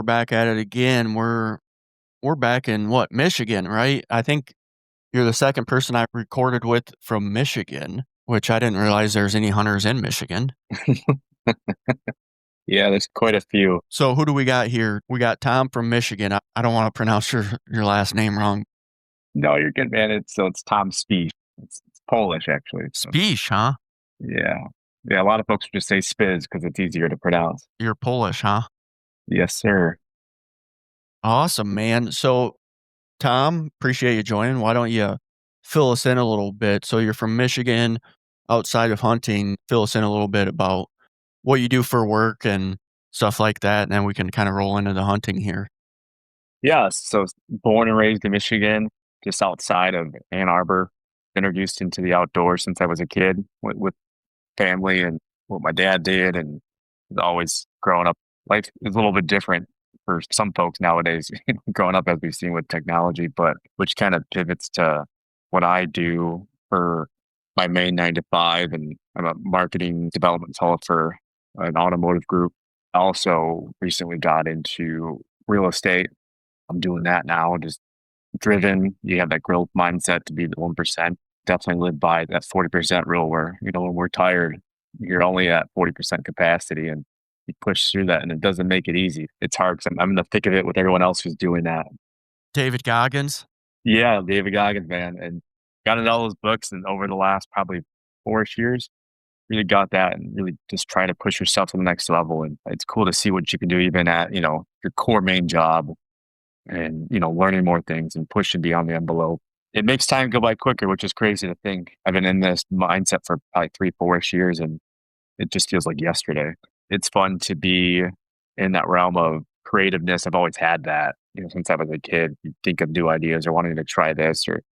back at it again. We're back in what, Michigan, right? I think you're the second person I recorded with from Michigan, which I didn't realize there's any hunters in Michigan. Yeah, there's quite a few. So who do we got here? We got Tom from Michigan. I don't want to pronounce your last name wrong. No, you're good, man. It's Tom Spisz. It's Polish, actually. So, Spisz, huh? yeah, yeah. A lot of folks just say Spiz because it's easier to pronounce. You're Polish, huh? Yes, sir. Awesome, man. So Tom, appreciate you joining. Why don't you fill us in a little bit? So you're from Michigan, outside of hunting. Fill us in a little bit about what you do for work and stuff like that, and then we can kind of roll into the hunting here. Yeah. So born and raised in Michigan, just outside of Ann Arbor. Introduced into the outdoors since I was a kid with family and what my dad did, and always growing up. Life is a little bit different for some folks nowadays, growing up as we've seen with technology, but which kind of pivots to what I do for my main 9 to 5. And I'm a marketing development fellow for an automotive group. I also recently got into real estate. I'm doing that now, just driven. You have that growth mindset to be the 1%. Definitely live by that 40% rule where, when we're tired, you're only at 40% capacity and you push through that, and it doesn't make it easy. It's hard because I'm in the thick of it with everyone else who's doing that. David Goggins. Yeah, David Goggins, man. And got into all those books, and over the last probably 4 years, really got that and really just trying to push yourself to the next level. And it's cool to see what you can do even at, your core main job and, learning more things and pushing beyond the envelope. It makes time go by quicker, which is crazy to think. I've been in this mindset for probably 3, 4 years, and it just feels like yesterday. It's fun to be in that realm of creativeness. I've always had that, since I was a kid. You think of new ideas or wanting to try this, or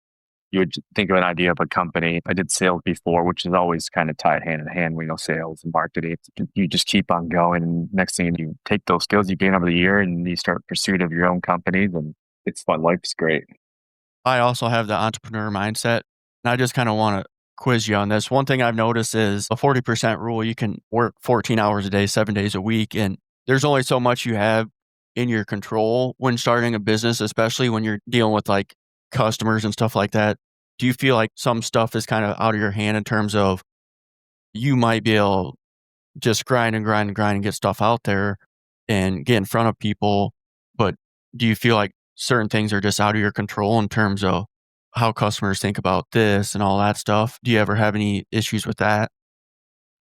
you would think of an idea of a company. I did sales before, which is always kind of tied hand in hand. We know sales and marketing. You just keep on going. And next thing you take those skills you gain over the year and you start pursuit of your own companies. And it's fun. Life's great. I also have the entrepreneur mindset. And I just kind of want to quiz you on this. One thing I've noticed is a 40% rule. You can work 14 hours a day, 7 days a week, and there's only so much you have in your control when starting a business, especially when you're dealing with like customers and stuff like that. Do you feel like some stuff is kind of out of your hand in terms of you might be able to just grind and grind and grind and get stuff out there and get in front of people, but do you feel like certain things are just out of your control in terms of how customers think about this and all that stuff? Do you ever have any issues with that?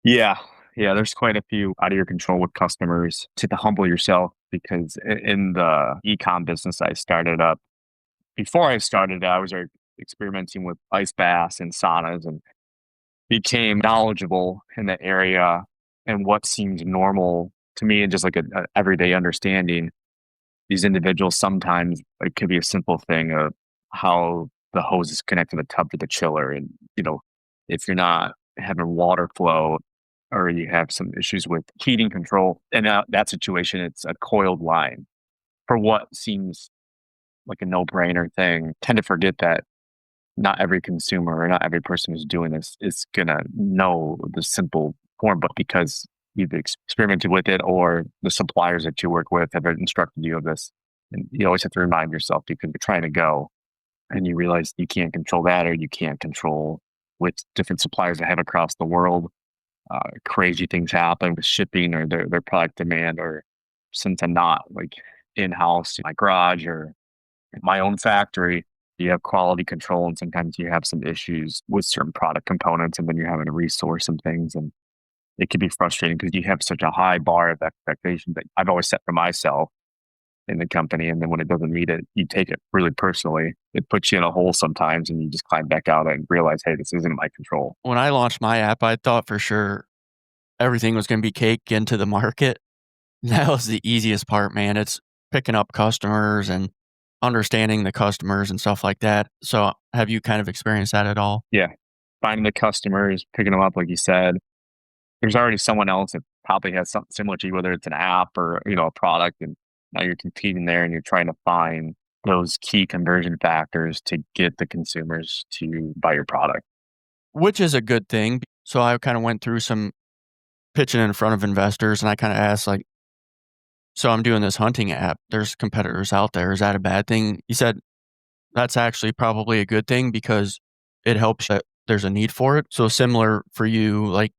Yeah. Yeah. There's quite a few out of your control with customers to humble yourself because in the e-com business I started up, before I started, I was experimenting with ice baths and saunas and became knowledgeable in the area and what seemed normal to me and just like a everyday understanding. These individuals sometimes it could be a simple thing of how the hose is connected the tub to the chiller, and if you're not having water flow or you have some issues with heating control, and that situation, it's a coiled line for what seems like a no-brainer thing. Tend to forget that not every consumer or not every person who's doing this is gonna know the simple form, but because you've experimented with it or the suppliers that you work with have instructed you of this. And you always have to remind yourself because you're trying to go and you realize you can't control that or you can't control with different suppliers that have across the world. Crazy things happen with shipping or their product demand, or since I'm not like in-house in my garage or my own factory, you have quality control and sometimes you have some issues with certain product components and then you're having to resource some things, and it can be frustrating because you have such a high bar of expectation that I've always set for myself in the company. And then when it doesn't meet it, you take it really personally. It puts you in a hole sometimes and you just climb back out and realize, hey, this isn't my control. When I launched my app, I thought for sure everything was going to be cake into the market. That was the easiest part, man. It's picking up customers and understanding the customers and stuff like that. So have you kind of experienced that at all? Yeah. Finding the customers, picking them up, like you said, there's already someone else that probably has something similar to you, whether it's an app or, a product. And now you're competing there and you're trying to find those key conversion factors to get the consumers to buy your product. Which is a good thing. So I kind of went through some pitching in front of investors and I kind of asked like, So I'm doing this hunting app. There's competitors out there. Is that a bad thing? He said that's actually probably a good thing because it helps that there's a need for it. So similar for you, like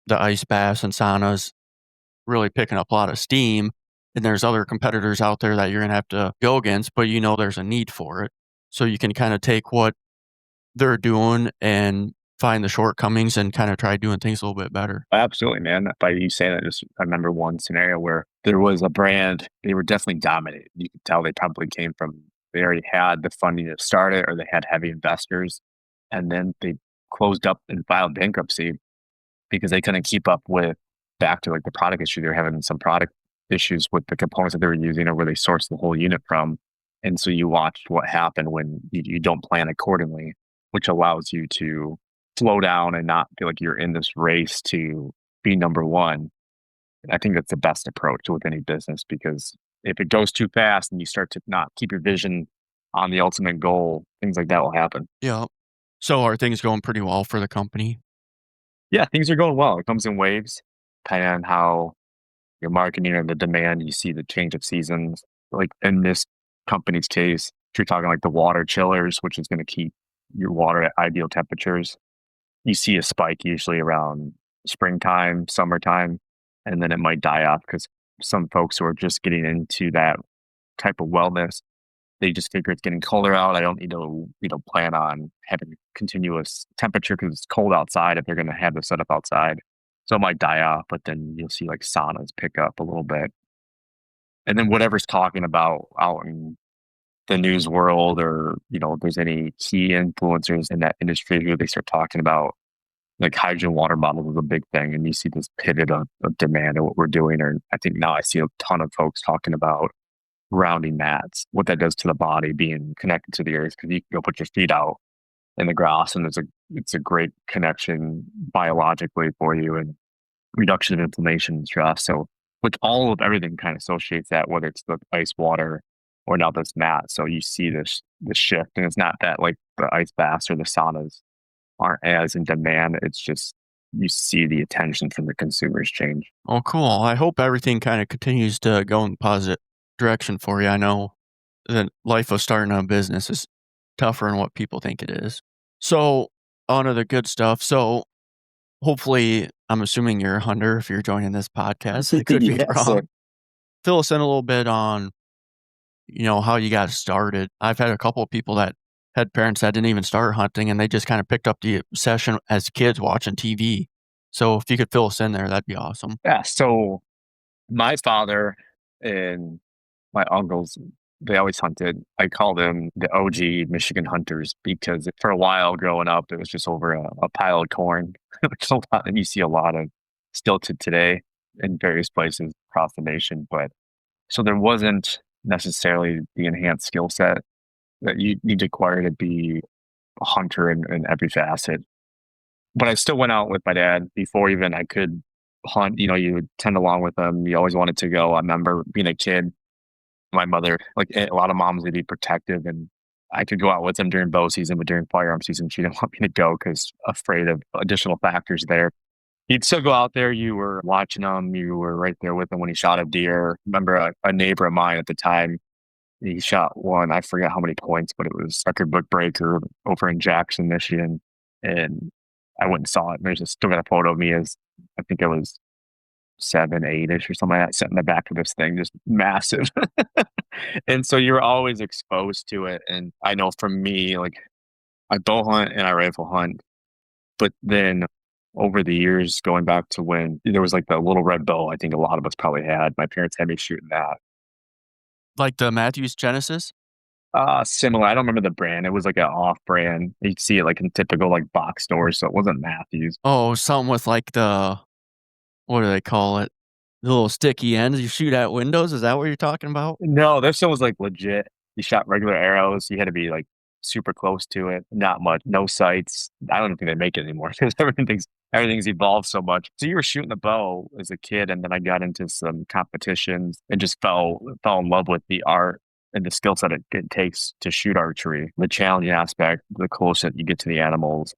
the ice baths and saunas really picking up a lot of steam. And there's other competitors out there that you're going to have to go against, but there's a need for it. So you can kind of take what they're doing and find the shortcomings and kind of try doing things a little bit better. Absolutely, man. By you saying that, I remember one scenario where there was a brand, they were definitely dominated. You could tell they probably came from, they already had the funding to start it, or they had heavy investors. And then they closed up and filed bankruptcy because they couldn't keep up with, back to like the product issue. They were having some product issues with the components that they were using or where they sourced the whole unit from. And so you watched what happened when you don't plan accordingly, which allows you to slow down and not feel like you're in this race to be number one. I think that's the best approach with any business, because if it goes too fast and you start to not keep your vision on the ultimate goal, things like that will happen. Yeah. So are things going pretty well for the company? Yeah, things are going well. It comes in waves, depending on how your marketing or the demand, you see the change of seasons. Like in this company's case, if you're talking like the water chillers, which is going to keep your water at ideal temperatures, you see a spike usually around springtime, summertime, and then it might die off because some folks who are just getting into that type of wellness, they just figure it's getting colder out. I don't need to, plan on having continuous temperature because it's cold outside if they're going to have the setup outside. So it might die off, but then you'll see like saunas pick up a little bit. And then whatever's talking about out in the news world, or, if there's any key influencers in that industry who they start talking about, like hydrogen water bottles is a big thing. And you see this pivot of demand of what we're doing. Or I think now I see a ton of folks talking about grounding mats, what that does to the body, being connected to the earth, because you can go put your feet out in the grass and it's a great connection biologically for you, and reduction of inflammation and stress. So with all of everything kind of associates that, whether it's the ice water or now this mat. So you see this shift, and it's not that like the ice baths or the saunas aren't as in demand. It's just you see the attention from the consumers change. Oh, cool. I hope everything kind of continues to go in the positive direction for you. I know the life of starting a business is tougher than what people think it is. So, on to the good stuff. So, hopefully, I'm assuming you're a hunter if you're joining this podcast. I could be Yes, wrong. sir. Fill us in a little bit on, how you got started. I've had a couple of people that had parents that didn't even start hunting and they just kind of picked up the obsession as kids watching TV. So, if you could fill us in there, that'd be awesome. Yeah. So my father and my uncles, they always hunted. I call them the OG Michigan hunters because for a while growing up, it was just over a pile of corn, which a lot, and you see a lot of still to today in various places across the nation. But so there wasn't necessarily the enhanced skill set that you need to acquire to be a hunter in every facet. But I still went out with my dad before even I could hunt. You would tend along with him. You always wanted to go. I remember being a kid, my mother, like a lot of moms, they'd be protective, and I could go out with them during bow season, but during firearm season, she didn't want me to go because afraid of additional factors there. You'd still go out there. You were watching him. You were right there with him when he shot a deer. Remember a neighbor of mine at the time, he shot one, I forget how many points, but it was record book breaker over in Jackson, Michigan. And I went and saw it. And still got a photo of me as, I think I was 7, 8-ish or something like that, sitting in the back of this thing, just massive. And so you're always exposed to it. And I know for me, like I bow hunt and I rifle hunt, but then over the years, going back to when there was like the little red bow, I think a lot of us probably had. My parents had me shooting that. Like the Matthews Genesis? Similar. I don't remember the brand. It was like an off brand. You'd see it like in typical like box stores, so it wasn't Matthews. Oh, something with like what do they call it? The little sticky ends you shoot at windows? Is that what you're talking about? No, this one was like legit. You shot regular arrows. You had to be like super close to it. Not much. No sights. I don't think they make it anymore because everything's evolved so much. So you were shooting the bow as a kid, and then I got into some competitions and just fell in love with the art and the skill set it takes to shoot archery. The challenging aspect, the closer you get to the animals,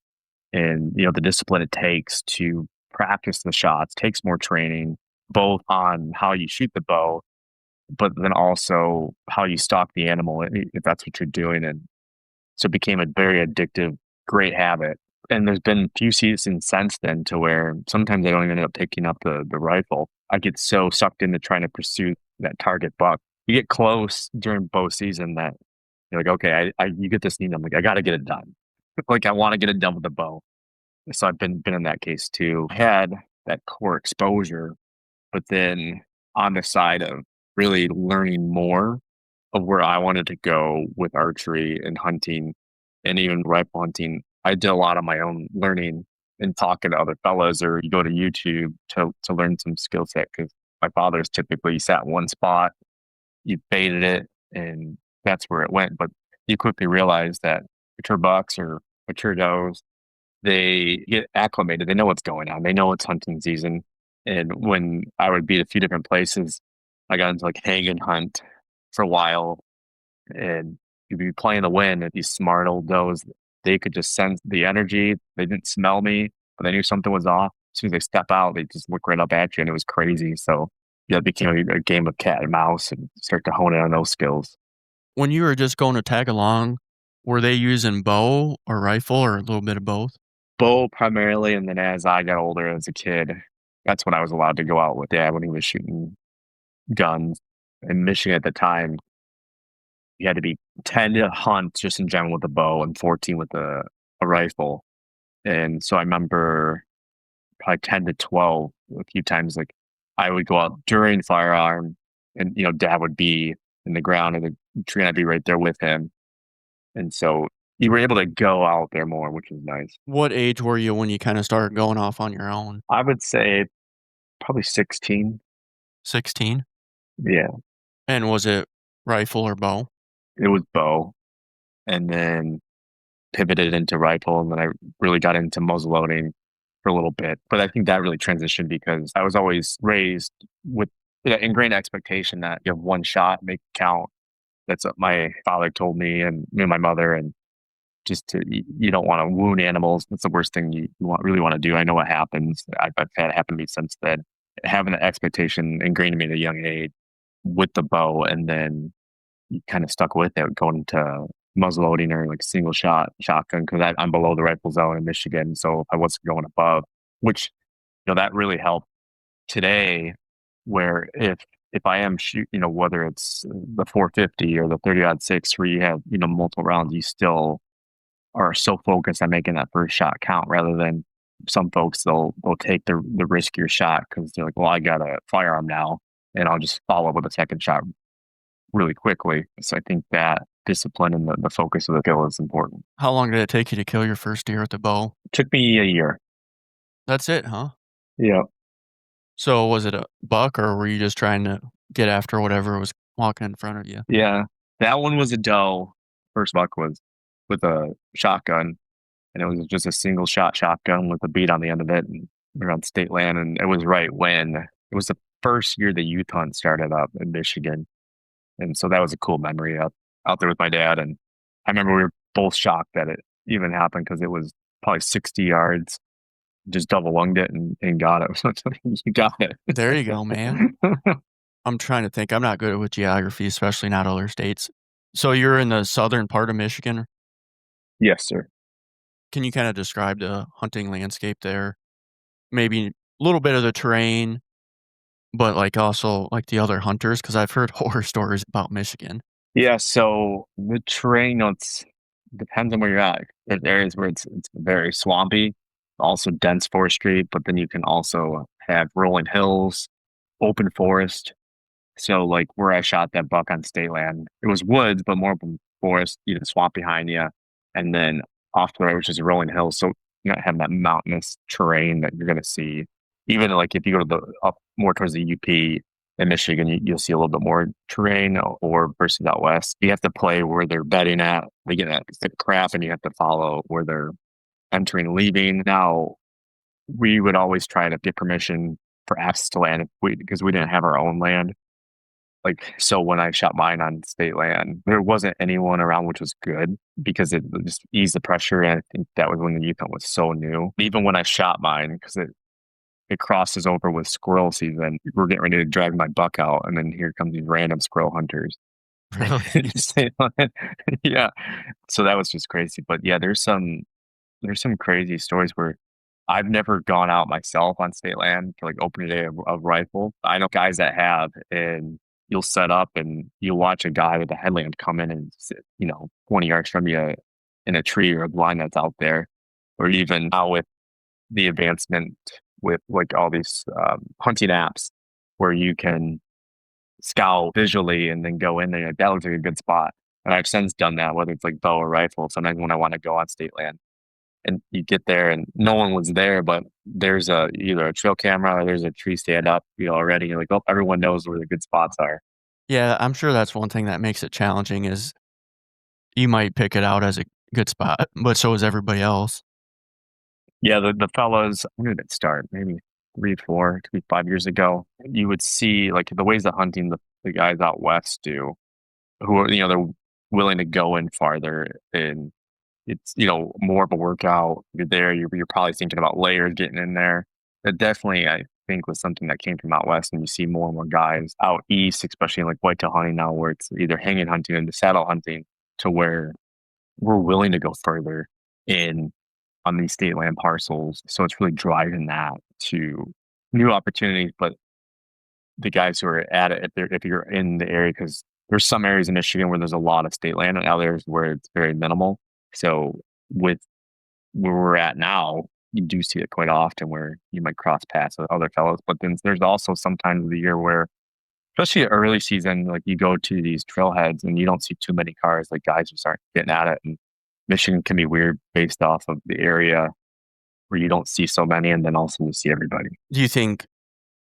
and the discipline it takes to practice the shots takes more training, both on how you shoot the bow but then also how you stalk the animal if that's what you're doing. And so it became a very addictive, great habit. And there's been a few seasons since then to where sometimes I don't even end up picking up the rifle. I get so sucked into trying to pursue that target buck. You get close during bow season that you're like, okay, you get this need. I'm like, I got to get it done. Like I want to get it done with the bow. So I've been in that case too. Had that core exposure, but then on the side of really learning more of where I wanted to go with archery and hunting and even rifle hunting, I did a lot of my own learning and talking to other fellas, or you go to YouTube to learn some skill set. Because my father's typically sat in one spot, you baited it, and that's where it went. But you quickly realize that mature bucks or mature does, they get acclimated. They know what's going on. They know it's hunting season. And when I would be at a few different places, I got into like hang and hunt for a while, and you'd be playing the wind, and these smart old does, they could just sense the energy. They didn't smell me, but they knew something was off. As soon as they step out, they just look right up at you, and it was crazy. So yeah, it became a game of cat and mouse, and start to hone in on those skills. When you were just going to tag along, were they using bow or rifle or a little bit of both? Bow primarily, and then as I got older as a kid, that's when I was allowed to go out with dad when he was shooting guns. In Michigan at the time, you had to be 10 to hunt just in general with a bow and 14 with a rifle. And so I remember probably 10 to 12 a few times, like I would go out during firearm, and, dad would be in the ground in the tree and I'd be right there with him. And so you were able to go out there more, which was nice. What age were you when you kind of started going off on your own? I would say probably 16. 16? Yeah, And was it rifle or bow? it was bow, and then pivoted into rifle, and then I really got into muzzleloading for a little bit. But I think that really transitioned because I was always raised with the ingrained expectation that you have one shot, make it count. That's what my father told me, and me and my mother, and you don't want to wound animals. That's the worst thing you really want to do. I know what happens. I've had it happen to me since then. Having the expectation ingrained in me at a young age with the bow, and then you kind of stuck with it going to muzzleloading or like single shot shotgun, because I'm below the rifle zone in Michigan. So I wasn't going above, which, that really helped today, where if I am shoot, whether it's the 450 or the 30-06, where you have, multiple rounds, you still are so focused on making that first shot count, rather than some folks, they'll take the riskier shot because they're like, well, I got a firearm now, and I'll just follow up with a second shot really quickly. So I think that discipline and the focus of the kill is important. How long did it take you to kill your first deer with the bow? It took me a year. That's it, huh? Yeah. So was it a buck, or were you just trying to get after whatever was walking in front of you? Yeah. That one was a doe. First buck was with a shotgun, and it was just a single shot shotgun with a bead on the end of it, and we were on state land. And it was right when it was the first year the youth hunt started up in Michigan. And so that was a cool memory out there with my dad. And I remember we were both shocked that it even happened, because it was probably 60 yards, just double lunged it and got it. You got it. There you go, man. I'm trying to think. I'm not good with geography, especially not other states. So you're in the southern part of Michigan. Yes, sir. Can you kind of describe the hunting landscape there? Maybe a little bit of the terrain, but like also like the other hunters, because I've heard horror stories about Michigan. Yeah, so the terrain, it's depends on where you're at. There's areas where it's very swampy, also dense forestry, but then you can also have rolling hills, open forest. So like where I shot that buck on state land, it was woods, but more open forest, swamp behind you. And then off to the right, which is a rolling hill. So you don't have that mountainous terrain that you're going to see. Even like if you go to the up more towards the UP in Michigan, you'll see a little bit more terrain, or versus out west. You have to play where they're bedding at. They get that crap, and you have to follow where they're entering and leaving. Now, we would always try to get permission for access to land because we didn't have our own land. Like, so when I shot mine on state land, there wasn't anyone around, which was good because it just eased the pressure. And I think that was when the youth hunt was so new. Even when I shot mine, because it crosses over with squirrel season. We're getting ready to drag my buck out, and then here comes these random squirrel hunters. Really? Yeah. So that was just crazy. But yeah, there's some crazy stories where I've never gone out myself on state land for like opening day of rifle. I know guys that have, and you'll set up and you'll watch a guy with a headlamp come in and sit, 20 yards from you in a tree or a blind that's out there, or even now with the advancement with like all these hunting apps where you can scout visually and then go in there. That looks like a good spot. And I've since done that, whether it's like bow or rifle. Sometimes when I want to go on state land and you get there and no one was there, but there's either a trail camera or there's a tree stand up, already. You're like, oh, everyone knows where the good spots are. Yeah, I'm sure that's one thing that makes it challenging is you might pick it out as a good spot, but so is everybody else. Yeah, the fellas, when did it start? Maybe 3, 4, maybe 5 years ago. You would see like the ways that hunting the guys out west do, who are, they're willing to go in farther and it's, more of a workout. You're there, you're probably thinking about layers getting in there. That definitely, I think, was something that came from out west, and you see more and more guys out east, especially in like whitetail hunting now, where it's either hanging hunting and saddle hunting, to where we're willing to go further in on these state land parcels. So it's really driving that to new opportunities. But the guys who are at it, if you're in the area, because there's some areas in Michigan where there's a lot of state land and others where it's very minimal. So with where we're at now, you do see it quite often where you might cross paths with other fellows. But then there's also some times of the year where, especially early season, like you go to these trailheads and you don't see too many cars, like guys just aren't getting at it. And Michigan can be weird based off of the area where you don't see so many and then also you see everybody. Do you think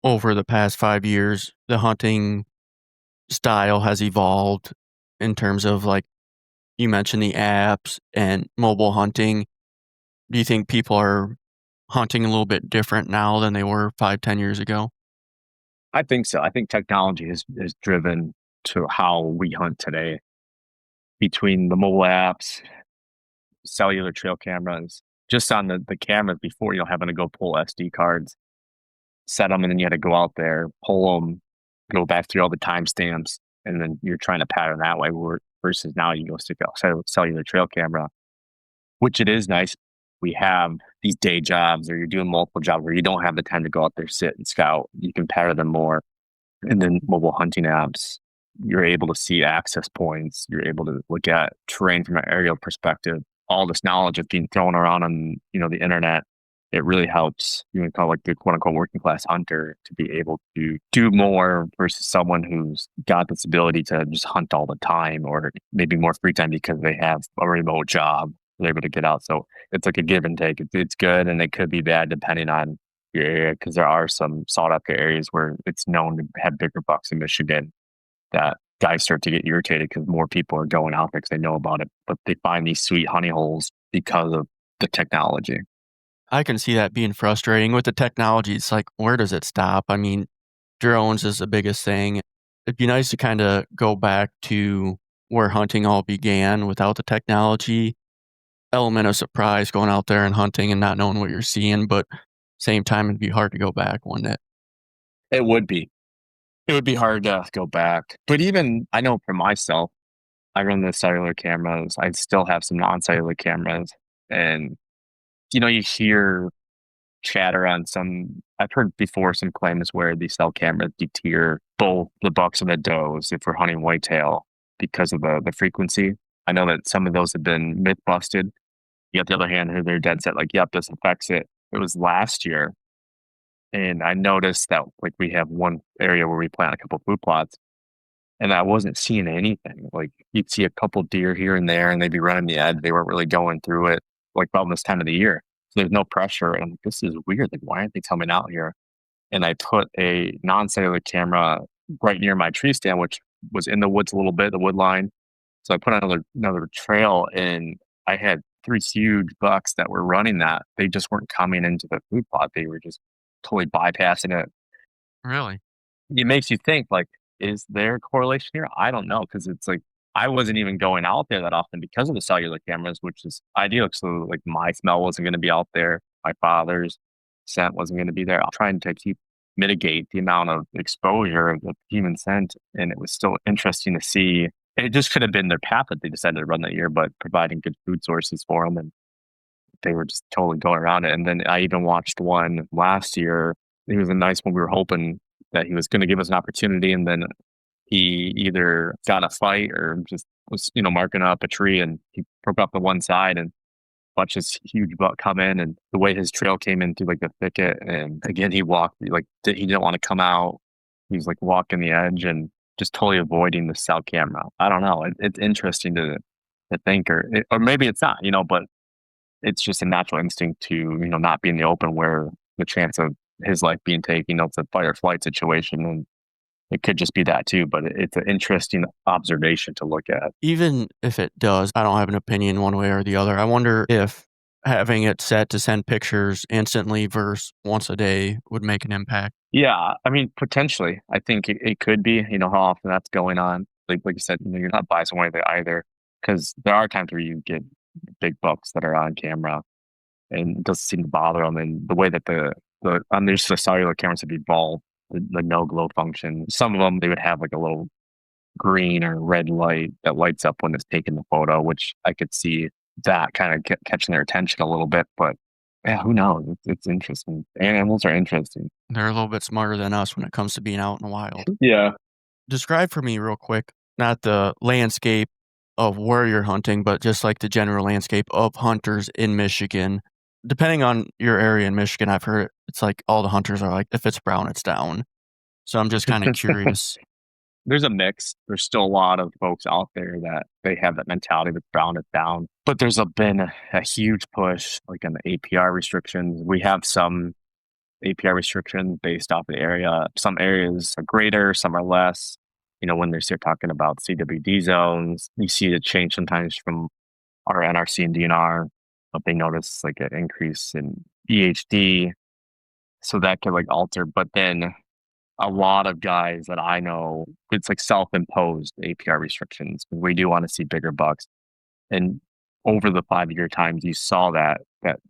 over the past 5 years, the hunting style has evolved in terms of like you mentioned the apps and mobile hunting? Do you think people are hunting a little bit different now than they were 5, 10 years ago? I think so. I think technology has driven to how we hunt today between the mobile apps, cellular trail cameras, just on the cameras before, having to go pull SD cards, set them, and then you had to go out there, pull them, go back through all the timestamps, and then you're trying to pattern that way. Versus now you go stick out cellular trail camera, which it is nice. We have these day jobs or you're doing multiple jobs where you don't have the time to go out there, sit and scout. You can pattern them more. And then mobile hunting apps, you're able to see access points. You're able to look at terrain from an aerial perspective. All this knowledge is being thrown around on, the internet. It really helps, you would call like the quote unquote working class hunter to be able to do more versus someone who's got this ability to just hunt all the time or maybe more free time because they have a remote job. They're able to get out. So it's like a give and take. It's good and it could be bad depending on your area because there are some sought after areas where it's known to have bigger bucks in Michigan that guys start to get irritated because more people are going out there because they know about it, but they find these sweet honey holes because of the technology. I can see that being frustrating with the technology. It's like, where does it stop? I mean, drones is the biggest thing. It'd be nice to kind of go back to where hunting all began without the technology. Element of surprise going out there and hunting and not knowing what you're seeing, but same time it'd be hard to go back, wouldn't it? It would be. It would be hard to go back. But even I know for myself, I run the cellular cameras. I still have some non-cellular cameras. And you hear chatter on some I've heard before some claims where these cell cameras deter both the bucks and the does if we're hunting whitetail because of the frequency. I know that some of those have been myth busted. You got the other hand who they're dead set like, yep, this affects it. It was last year. And I noticed that like we have one area where we plant a couple of food plots and I wasn't seeing anything. Like you'd see a couple deer here and there and they'd be running the edge. They weren't really going through it like about this time of the year. So there's no pressure. And I'm like, this is weird. Like, why aren't they coming out here? And I put a non-cellular camera right near my tree stand, which was in the woods a little bit, the wood line. So I put another trail and I had 3 huge bucks that were running that. They just weren't coming into the food plot. They were just totally bypassing it. Really? It makes you think like, is there a correlation here? I don't know. Cause it's like, I wasn't even going out there that often because of the cellular cameras, which is ideal. So like my smell wasn't going to be out there, my father's. scent wasn't going to be there. I'm trying to mitigate the amount of exposure of the human scent. And it was still interesting to see. It just could have been their path that they decided to run that year, but providing good food sources for them. And they were just totally going around it. And then I even watched one last year. It was a nice one. We were hoping that he was going to give us an opportunity. And then he either got a fight or just was, marking up a tree, and he broke up the one side and watched this huge buck come in. And the way his trail came in through like the thicket. And again, he walked, like, he didn't want to come out. He was like walking the edge and just totally avoiding the cell camera. I don't know. It's interesting to think, or maybe it's not, but it's just a natural instinct to, not be in the open where the chance of his life being taken, it's a fight or flight situation. And it could just be that too, but it's an interesting observation to look at. Even if it does, I don't have an opinion one way or the other. I wonder if having it set to send pictures instantly versus once a day would make an impact. Yeah, I mean, potentially. I think it could be, how often that's going on. Like you said, you're not biased one way either, because there are times where you get big bucks that are on camera and it doesn't seem to bother them. And the way that there's the cellular cameras have evolved, the no glow function. Some of them, they would have like a little green or red light that lights up when it's taking the photo, which I could see that kind of catching their attention a little bit. But yeah, who knows? It's interesting. Animals are interesting. They're a little bit smarter than us when it comes to being out in the wild. Yeah. Describe for me real quick, not the landscape of where you're hunting, but just like the general landscape of hunters in Michigan. Depending on your area in Michigan, I've heard it's like all the hunters are like, if it's brown, it's down. So I'm just kind of curious. There's a mix. There's still a lot of folks out there that they have that mentality that brown is down. But there's been a huge push, like on the APR restrictions. We have some APR restrictions based off the area. Some areas are greater, some are less. When they start talking about CWD zones, you see it change sometimes from our NRC and DNR, but they notice like an increase in EHD. So that could like alter. But then a lot of guys that I know, it's like self-imposed APR restrictions. We do want to see bigger bucks. And over the 5-year times, you saw that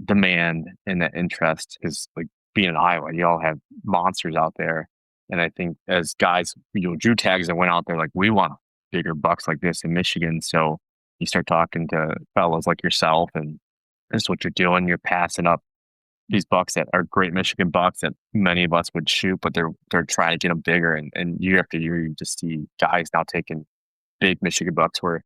demand and that interest is like being in Iowa. You all have monsters out there. And I think as guys, drew tags that went out there, like, we want bigger bucks like this in Michigan. So you start talking to fellows like yourself, and this is what you're doing. You're passing up these bucks that are great Michigan bucks that many of us would shoot, but they're trying to get them bigger. And year after year, you just see guys now taking big Michigan bucks, where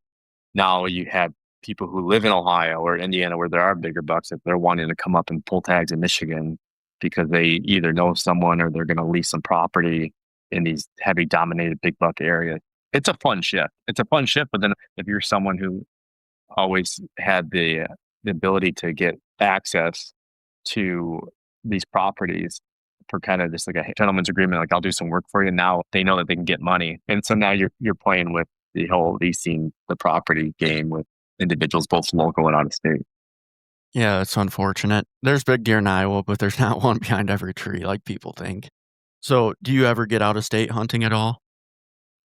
now you have people who live in Ohio or Indiana where there are bigger bucks that they're wanting to come up and pull tags in Michigan because they either know someone or they're going to lease some property in these heavy dominated big buck areas. It's a fun shift. But then if you're someone who always had the ability to get access to these properties for kind of just like a gentleman's agreement, like, I'll do some work for you. Now they know that they can get money. And so now you're playing with the whole leasing the property game with individuals, both local and out of state. Yeah, it's unfortunate. There's big deer in Iowa, but there's not one behind every tree like people think. So do you ever get out of state hunting at all?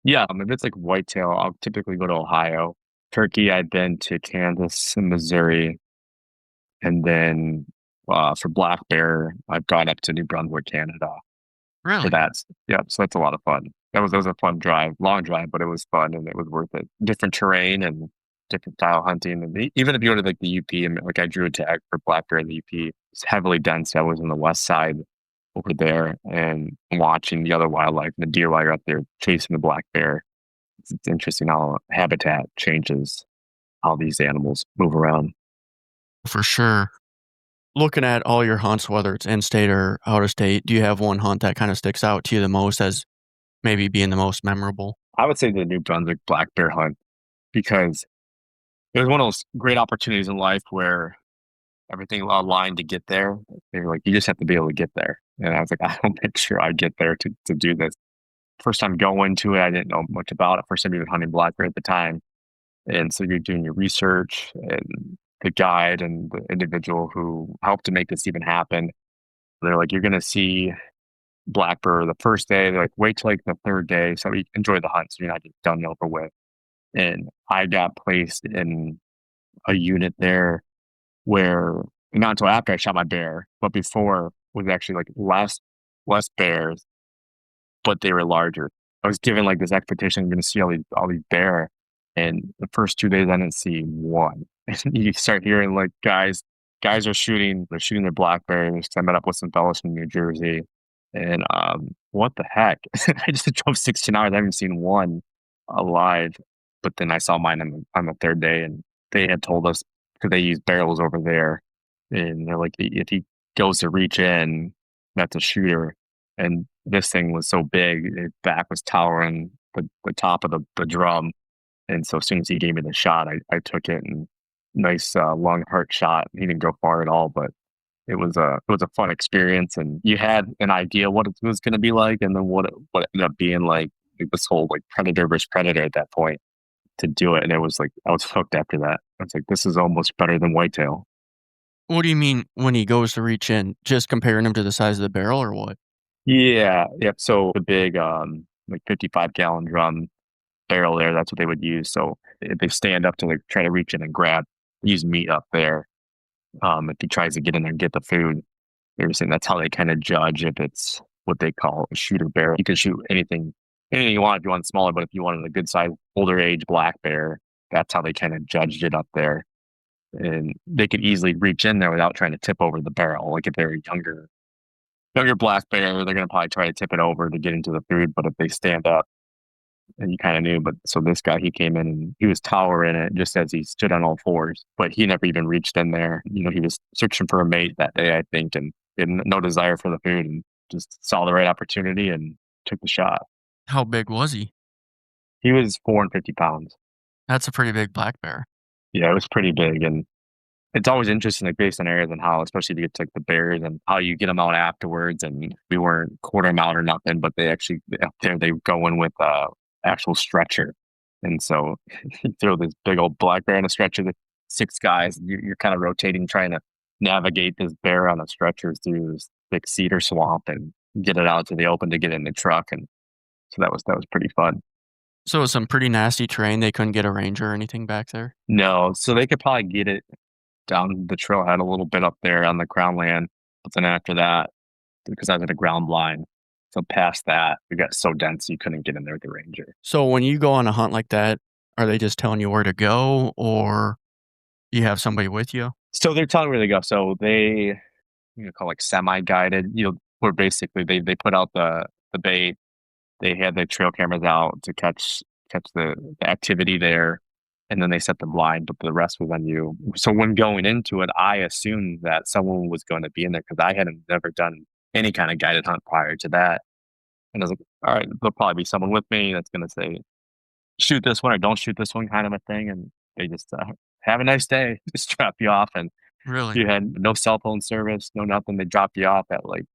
Yeah. If it's like whitetail, I'll typically go to Ohio. Turkey, I've been to Kansas and Missouri. And then for black bear, I've gone up to New Brunswick, Canada. Really? For that. Yeah. So that's a lot of fun. That was a fun drive, long drive, but it was fun and it was worth it. Different terrain and different style hunting. And even if you go to like the UP, and like I drew a tag for black bear in the UP, it's heavily dense. I was on the west side over there and watching the other wildlife, and the deer while you're up there chasing the black bear. It's interesting how habitat changes, how these animals move around. For sure. Looking at all your hunts, whether it's in-state or out of state, do you have one hunt that kind of sticks out to you the most as maybe being the most memorable? I would say the New Brunswick black bear hunt, because it was one of those great opportunities in life where everything aligned to get there. They were like, you just have to be able to get there. And I was like, I will make sure I get there to do this. First time going to it, I didn't know much about it. First time even hunting black bear at the time. And so you're doing your research, and the guide and the individual who helped to make this even happen, they're like, you're going to see black bear the first day. They're like, wait till like the third day so you enjoy the hunt, so you're not just done over with. And I got placed in a unit there where, not until after I shot my bear, but before, was actually like less bears, but they were larger. I was given like this expectation I'm going to see all these bear, and the first 2 days I didn't see one. And you start hearing like guys are shooting, they're shooting their black bears. I met up with some fellows from New Jersey, and what the heck? I just drove 16 hours. I haven't seen one alive. But then I saw mine on the third day, and they had told us because they use barrels over there, and they're like, if he goes to reach in, that's a shooter. And this thing was so big, its back was towering the top of the drum. And so as soon as he gave me the shot, I took it, and nice long heart shot. He didn't go far at all, but it was a fun experience, and you had an idea what it was going to be like, and then what it ended up being like this whole like predator versus predator at that point to do it. And it was like I was hooked after that. I was like, this is almost better than whitetail. What do you mean when he goes to reach in? Just comparing him to the size of the barrel or what? Yeah, yep. So the big like 55-gallon drum barrel there, that's what they would use. So if they stand up to like try to reach in and grab, use meat up there. If he tries to get in there and get the food, they were saying that's how they kind of judge if it's what they call a shooter bear. You can shoot anything you want if you want smaller, but if you wanted a good size, older age black bear, that's how they kind of judged it up there. And they could easily reach in there without trying to tip over the barrel. Like if they're younger black bear, they're gonna probably try to tip it over to get into the food. But if they stand up, and you kind of knew. But so this guy, he came in and he was towering it just as he stood on all fours, but he never even reached in there. He was searching for a mate that day, I think, and had no desire for the food, and just saw the right opportunity and took the shot. How big was he? He was 450 pounds. That's a pretty big black bear. Yeah, it was pretty big. And it's always interesting, like based on areas and how, especially to get to like the bears and how you get them out afterwards. And we weren't quarter them out or nothing, but they actually up there they go in with actual stretcher. And so you throw this big old black bear on a stretcher, the 6 guys, you're kind of rotating, trying to navigate this bear on a stretcher through this big cedar swamp and get it out to the open to get in the truck. And so that was pretty fun. So it was some pretty nasty terrain. They couldn't get a ranger or anything back there. No, so they could probably get it down the trailhead a little bit up there on the crown land. But then after that, because I was at a ground blind, so past that, it got so dense you couldn't get in there with the ranger. So when you go on a hunt like that, are they just telling you where to go, or you have somebody with you? So they're telling where they go. So they call like semi-guided. Where basically they put out the bait. They had the trail cameras out to catch the activity there, and then they set the blind, but the rest was on you. So when going into it, I assumed that someone was going to be in there because I hadn't never done any kind of guided hunt prior to that. And I was like, all right, there'll probably be someone with me that's going to say, shoot this one or don't shoot this one kind of a thing. And they just have a nice day, just drop you off. And Really? you had no cell phone service, no nothing. They dropped you off at like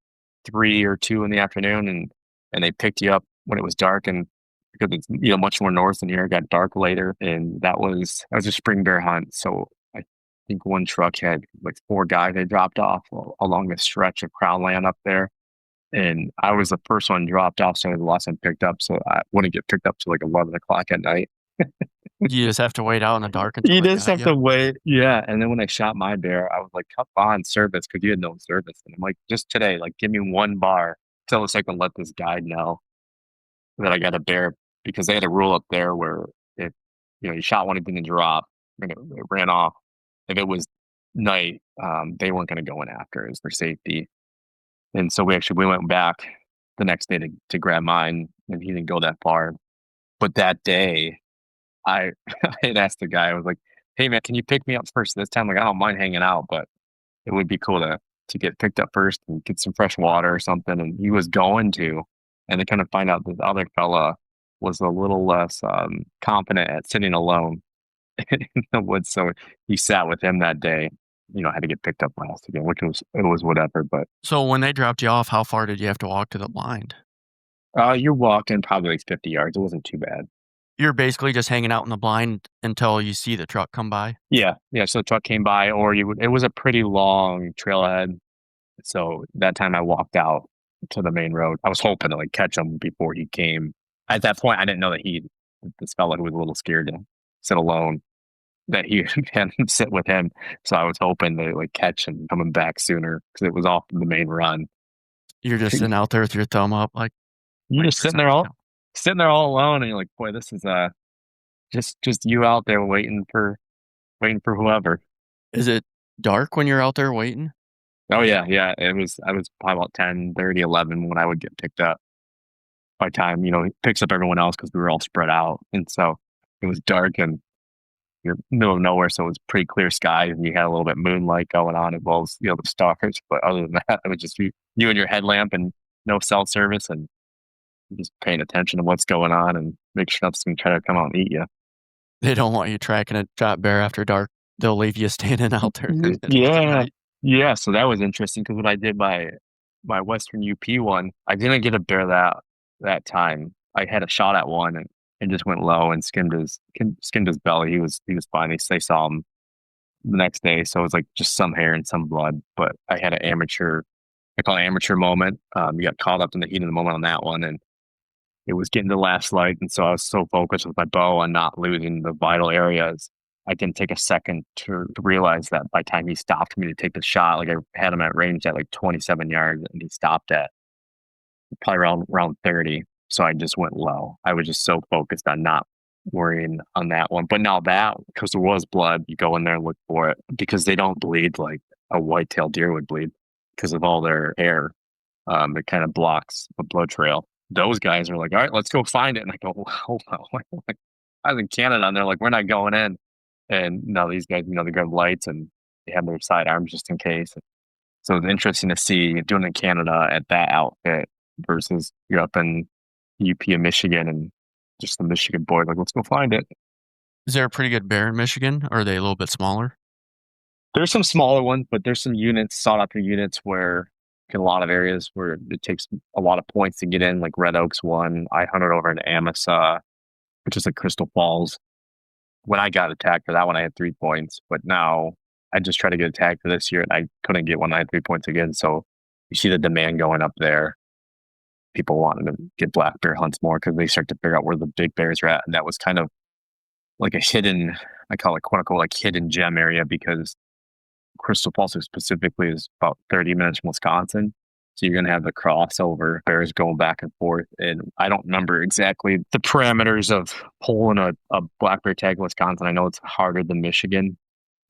3 or 2 in the afternoon, and they picked you up when it was dark. And because it's much more north than here, it got dark later. And that was a spring bear hunt. So I think one truck had like 4 guys they dropped off along the stretch of crown land up there. And I was the first one dropped off, so I was the last one picked up. So I wouldn't get picked up till like 11 o'clock at night. You just have to wait out in the dark until You they just got have to wait. Yeah. And then when I shot my bear, I was like, come on, service, because you had no service. And I'm like, just today, like, give me 1 bar. Tell us I can let this guy know that I got a bear, because they had a rule up there where if you shot one, it didn't drop, and it ran off. If it was night, they weren't going to go in after. It was for safety. And so we went back the next day to grab mine, and he didn't go that far. But that day, I had asked the guy, I was like, hey man, can you pick me up first this time? Like, I don't mind hanging out, but it would be cool to get picked up first and get some fresh water or something. And he was going to, and they kind of find out this other fella was a little less confident at sitting alone in the woods. So he sat with him that day. Had to get picked up last again, which was whatever. But So when they dropped you off, how far did you have to walk to the blind? you're walking probably like 50 yards. It wasn't too bad. You're basically just hanging out in the blind until you see the truck come by? Yeah. So the truck came by, or it was a pretty long trailhead. So that time I walked out to the main road. I was hoping to like catch him before he came. At that point, I didn't know that this fella who was a little scared to sit alone. that he had him sit with him. So I was hoping to like catch him coming back sooner because it was off the main run. You're just sitting out there with your thumb up, like, You're waiting just for something to come. sitting there all alone, and you're like, boy, this is just you out there waiting for whoever. Is it dark when you're out there waiting? Oh yeah, yeah. It was I was probably about 10:30, 11 when I would get picked up. By the time, he picks up everyone else because we were all spread out. And so it was dark and you're middle of nowhere, so it was pretty clear skies and you had a little bit of moonlight going on as well as the stars. But other than that, it was just you and your headlamp and no cell service and just paying attention to what's going on and make sure nothing's gonna try to come out and eat you. They don't want you tracking a shot bear after dark. They'll leave you standing out there in the middle of the Yeah. night. Yeah, so that was interesting because when I did my Western UP one, I didn't get a bear that time. I had a shot at one and just went low and skimmed his belly. He was fine. They saw him the next day, so it was like just some hair and some blood. But I had an amateur, I call it amateur moment. You got caught up in the heat of the moment on that one, and it was getting to the last light, and so I was so focused with my bow on not losing the vital areas. I didn't take a second to realize that by the time he stopped me to take the shot, like I had him at range at like 27 yards, and he stopped at probably around 30. So I just went low. I was just so focused on not worrying on that one. But now that, because there was blood, you go in there and look for it because they don't bleed like a white-tailed deer would bleed because of all their hair. It kind of blocks the blood trail. Those guys are like, all right, let's go find it. And I go, hold on. Like, I was in Canada and they're like, we're not going in. And now these guys, they grab lights and they have their sidearms just in case. So it's interesting to see doing it in Canada at that outfit versus you're up in UP in Michigan and just the Michigan boy, like, let's go find it. Is there a pretty good bear in Michigan, or are they a little bit smaller? There's some smaller ones, but there's some units, sought after units where in a lot of areas where it takes a lot of points to get in, like Red Oaks one. I hunted over in Amasa, which is like Crystal Falls. When I got attacked for that one, I had 3 points, but now I just tried to get attacked for this year and I couldn't get one. I had 3 points again. So you see the demand going up there. People wanting to get black bear hunts more because they start to figure out where the big bears are at. And that was kind of like a hidden, I call it quote unquote, like hidden gem area because Crystal Falls specifically is about 30 minutes from Wisconsin. So you're going to have the crossover bears going back and forth. And I don't remember exactly the parameters of pulling a black bear tag in Wisconsin. I know it's harder than Michigan.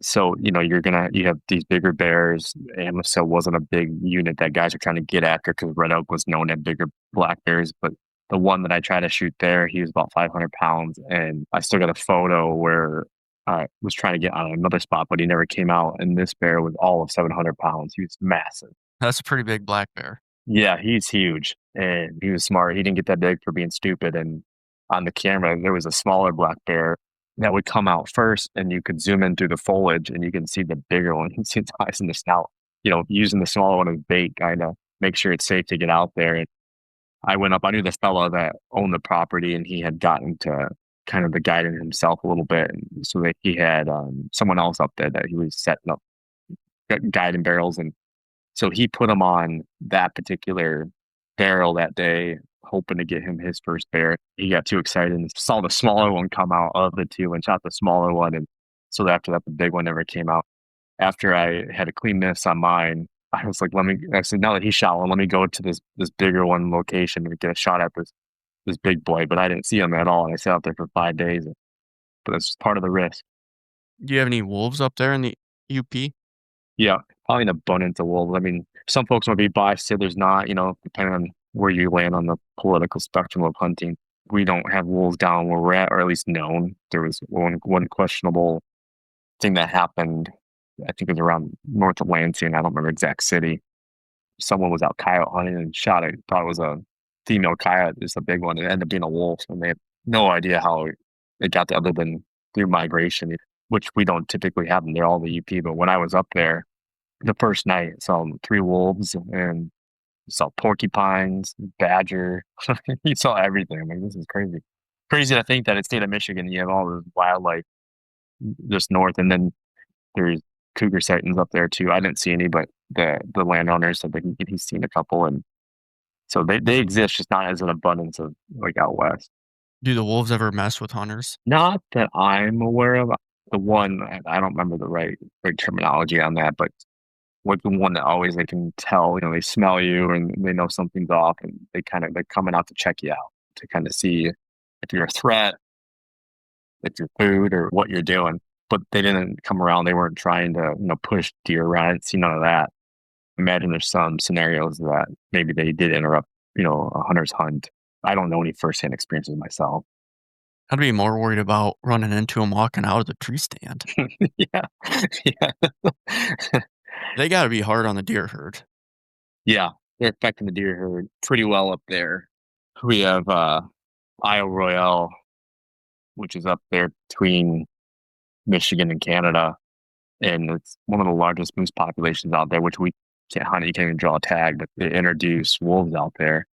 So, you have these bigger bears. Amasa wasn't a big unit that guys are trying to get after because Red Oak was known to have bigger black bears. But the one that I tried to shoot there, he was about 500 pounds. And I still got a photo where I was trying to get on another spot, but he never came out. And this bear was all of 700 pounds. He was massive. That's a pretty big black bear. Yeah, he's huge. And he was smart. He didn't get that big for being stupid. And on the camera, there was a smaller black bear that would come out first, and you could zoom in through the foliage and you can see the bigger one. You can see its eyes in the snout, using the smaller one as bait, kind of make sure it's safe to get out there. And I went up, I knew the fellow that owned the property and he had gotten to kind of the guiding himself a little bit. And so that he had someone else up there that he was setting up guiding barrels. And so he put him on that particular barrel that day, hoping to get him his first bear. He got too excited and saw the smaller one come out of the two and shot the smaller one. And so after that, the big one never came out. After I had a clean miss on mine, I was like, I said, now that he shot one, let me go to this bigger one location and get a shot at this big boy. But I didn't see him at all. And I sat out there for 5 days. But that's just part of the risk. Do you have any wolves up there in the UP? Yeah, probably an abundance of wolves. I mean, some folks might be biased, say there's not, depending on where you land on the political spectrum of hunting. We don't have wolves down where we're at, or at least known. There was one questionable thing that happened, I think it was around north of Lansing. I don't remember exact city. Someone was out coyote hunting and shot it. Thought it was a female coyote, just a big one. It ended up being a wolf, and they had no idea how it got there other than through migration, which we don't typically have them. They're all the UP. But when I was up there, the first night, I saw 3 wolves and saw porcupines, badger. You saw everything. I'm like, this is crazy. Crazy to think that in the state of Michigan, you have all this wildlife just north, and then there's cougar sightings up there too. I didn't see any, but the landowner said that he's seen a couple, and so they exist, just not as an abundance of like out west. Do the wolves ever mess with hunters? Not that I'm aware of. the one, I don't remember the right terminology on that, but like the one that always they can tell, they smell you and they know something's off, and they're coming out to check you out to kind of see if you're a threat, if you're food, or what you're doing. But they didn't come around. They weren't trying to, push deer around. I didn't see none of that. Imagine there's some scenarios that maybe they did interrupt, a hunter's hunt. I don't know any firsthand experiences myself. I'd be more worried about running into them walking out of the tree stand. Yeah. Yeah. They gotta be hard on the deer herd. Yeah. They're affecting the deer herd pretty well up there. We have Isle Royale, which is up there between Michigan and Canada. And it's one of the largest moose populations out there, which we can't hunt. You can't even draw a tag, but they introduce wolves out there.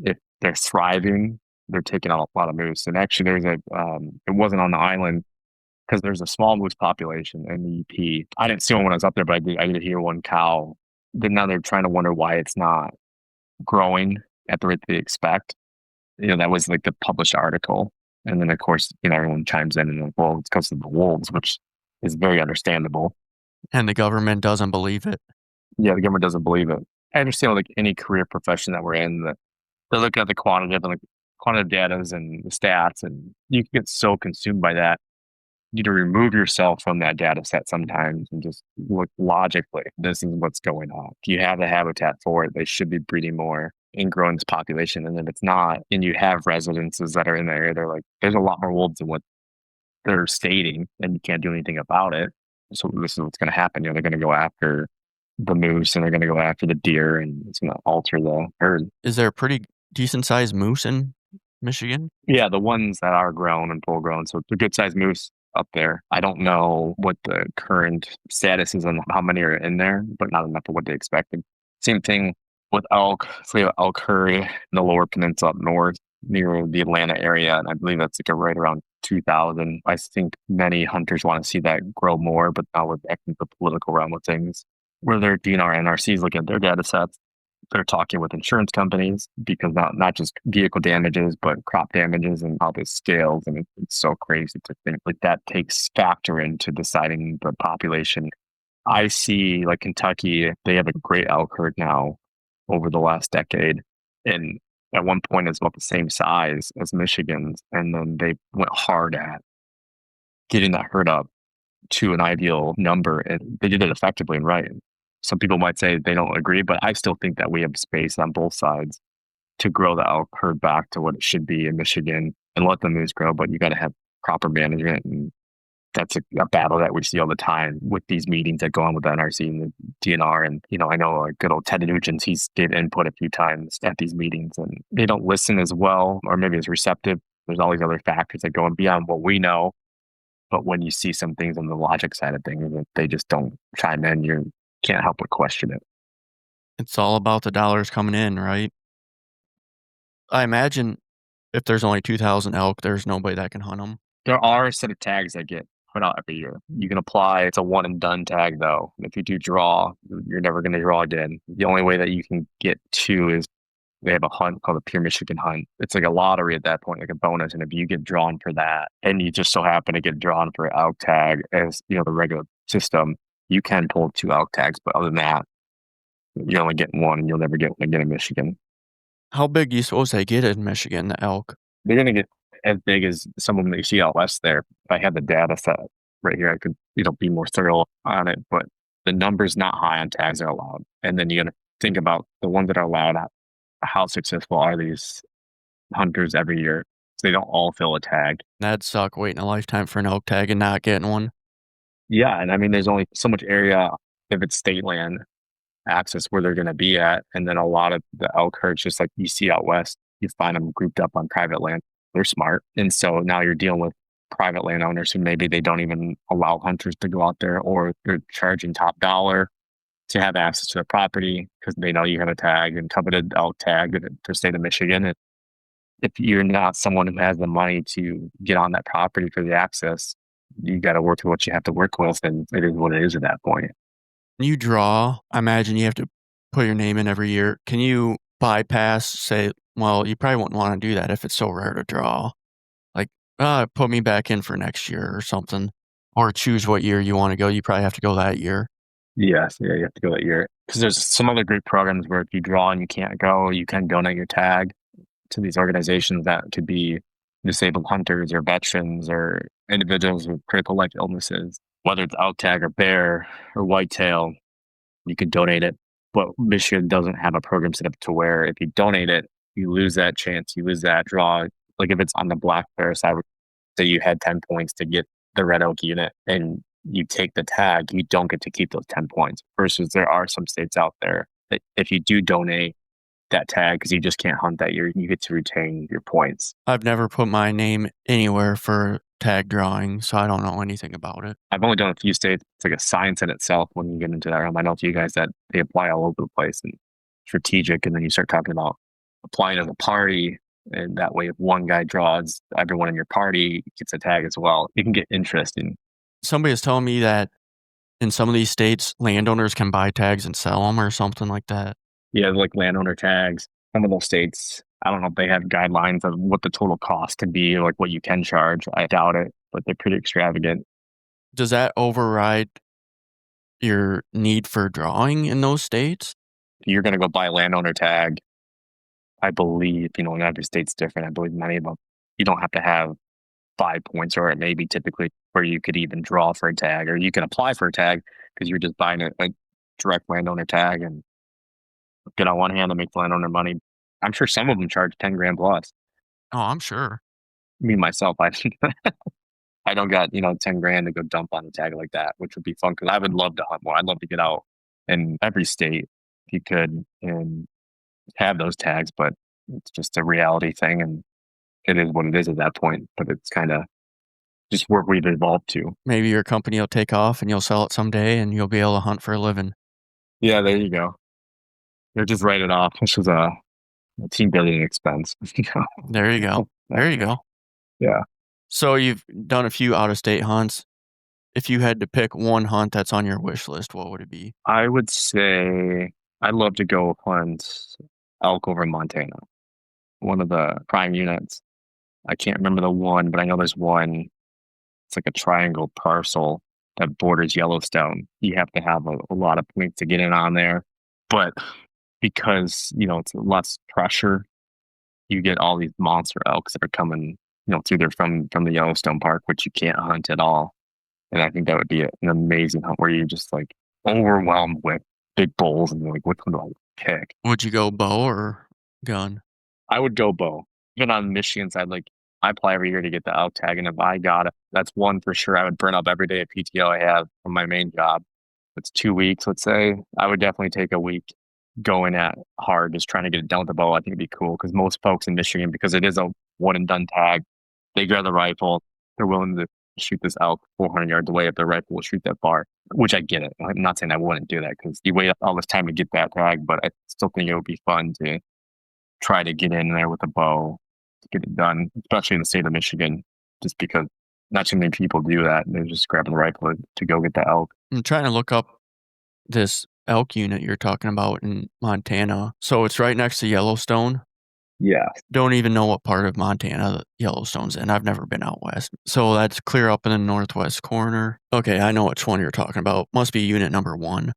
If they're thriving, they're taking out a lot of moose. And actually, it wasn't on the island because there's a small moose population in the EP. I didn't see one when I was up there, but I did hear one cow. Then now they're trying to wonder why it's not growing at the rate they expect. That was like the published article. And then, of course, everyone chimes in and like, well, it's because of the wolves, which is very understandable. And the government doesn't believe it. Yeah, the government doesn't believe it. I understand, like any career profession that we're in, that they're looking at the quantitative data and the stats, and you can get so consumed by that. You need to remove yourself from that data set sometimes and just look logically. This is what's going on. If you have the habitat for it, they should be breeding more and growing this population. And if it's not, and you have residences that are in the area, they're like, there's a lot more wolves than what they're stating, and you can't do anything about it. So this is what's going to happen. They're going to go after the moose and they're going to go after the deer, and it's going to alter the herd. Is there a pretty decent sized moose in Michigan? Yeah, the ones that are grown and full grown. So it's a good sized moose up there. I don't know what the current status is on how many are in there, but not enough for what they expected. Same thing with elk. So we have elk herd in the lower peninsula up north near the Atlanta area, and I believe that's like right around 2,000. I think many hunters want to see that grow more, but now we're back into the political realm of things, where their DNR NRCs look at their data sets. They're talking with insurance companies because not just vehicle damages, but crop damages and how this scales. And it's so crazy to think like that takes factor into deciding the population. I see like Kentucky, they have a great elk herd now over the last decade. And at one point it's about the same size as Michigan's. And then they went hard at getting that herd up to an ideal number. And they did it effectively and right. Some people might say they don't agree, but I still think that we have space on both sides to grow the elk herd back to what it should be in Michigan and let the moose grow. But you got to have proper management. And that's a battle that we see all the time with these meetings that go on with the NRC and the DNR. And, I know good old Ted Nugent, he's gave input a few times at these meetings, and they don't listen as well, or maybe as receptive. There's all these other factors that go beyond what we know. But when you see some things on the logic side of things, they just don't chime in. You can't help but question it. It's all about the dollars coming in, right? I imagine if there's only 2,000 elk, there's nobody that can hunt them. There are a set of tags that get put out every year. You can apply. It's a one and done tag, though. If you do draw, you're never going to draw again. The only way that you can get two is they have a hunt called a Pure Michigan Hunt. It's like a lottery at that point, like a bonus. And if you get drawn for that, and you just so happen to get drawn for elk tag as the regular system, you can pull 2 elk tags. But other than that, you're only getting one, and you'll never get one again in Michigan. How big do you suppose they get in Michigan, the elk? They're going to get as big as some of them that you see out west there. If I had the data set right here, I could, be more thorough on it. But the number's not high on tags that are allowed. And then you got to think about the ones that are allowed. How successful are these hunters every year? So they don't all fill a tag. That'd suck, waiting a lifetime for an elk tag and not getting one. Yeah, and I mean, there's only so much area if it's state land access where they're going to be at. And then a lot of the elk herds, just like you see out west, you find them grouped up on private land. They're smart. And so now you're dealing with private landowners who maybe they don't even allow hunters to go out there, or they're charging top dollar to have access to the property because they know you have a tag and coveted elk tag to the state of Michigan. And if you're not someone who has the money to get on that property for the access, you got to work with what you have to work with, and it is what it is at that point. You draw, I imagine you have to put your name in every year. Can you bypass, say, well, you probably wouldn't want to do that if it's so rare to draw. Like, put me back in for next year or something. or choose what year you want to go. You probably have to go that year. Yes, yeah, you have to go that year. Because there's some other great programs where if you draw and you can't go, you can donate your tag to these organizations that could be disabled hunters or veterans or individuals with critical life illnesses, whether it's out tag or bear or whitetail, you could donate it. But Michigan doesn't have a program set up to where if you donate it, you lose that chance, you lose that draw. Like if it's on the black bear side, say you had 10 points to get the red elk unit and you take the tag, you don't get to keep those 10 points. Versus there are some states out there that if you do donate that tag, because you just can't hunt that year, you get to retain your points. I've never put my name anywhere for tag drawing, so I don't know anything about it. I've only done a few states. It's like a science in itself when you get into that realm. I know to you guys that they apply all over the place and strategic, and then you start talking about applying as a party. And that way, if one guy draws, everyone in your party gets a tag as well. It can get interesting. Somebody was telling me that in some of these states, landowners can buy tags and sell them or something like that. Yeah, like landowner tags. Some of those states, I don't know if they have guidelines of what the total cost can be, like what you can charge. I doubt it, but they're pretty extravagant. Does that override your need for drawing in those states? If you're going to go buy a landowner tag, I believe, in every state's different. I believe many of them, you don't have to have 5 points, or it may be typically where you could even draw for a tag, or you can apply for a tag because you're just buying a direct landowner tag and get on one hand and make the landowner money. I'm sure some of them charge 10 grand plus. Oh, I'm sure. Me myself, I don't got 10 grand to go dump on a tag like that, which would be fun because I would love to hunt more. I'd love to get out in every state if you could and have those tags, but it's just a reality thing, and it is what it is at that point. But it's kind of just where we've evolved to. Maybe your company will take off and you'll sell it someday and you'll be able to hunt for a living. Yeah, there you go. You'll just write it off. This was a team building expense. There you go. There you go. Yeah. So you've done a few out-of-state hunts. If you had to pick one hunt that's on your wish list, what would it be? I would say I'd love to go hunt elk over in Montana. One of the prime units. I can't remember the one, but I know there's one. It's like a triangle parcel that borders Yellowstone. You have to have a lot of points to get in on there. But because, it's less pressure, you get all these monster elks that are coming, through there from the Yellowstone Park, which you can't hunt at all. And I think that would be an amazing hunt where you're just like overwhelmed with big bulls and you're like, which one do I pick? Would you go bow or gun? I would go bow. Even on the Michigan side, like I apply every year to get the elk tag, and if I got it, that's one for sure. I would burn up every day of PTO I have from my main job. It's 2 weeks, let's say. I would definitely take a week going at hard, just trying to get it done with the bow. I think it'd be cool because most folks in Michigan, because it is a one and done tag, they grab the rifle, they're willing to shoot this elk 400 yards away if their rifle will shoot that far, which I get it. I'm not saying I wouldn't do that because you wait all this time to get that tag, but I still think it would be fun to try to get in there with a bow to get it done, especially in the state of Michigan, just because not too many people do that. They're just grabbing the rifle to go get the elk. I'm trying to look up this elk unit you're talking about in Montana. So it's right next to Yellowstone. Yeah. Don't even know what part of Montana Yellowstone's in. I've never been out west. So that's clear up in the northwest corner. Okay, I know which one you're talking about. Must be unit number 1.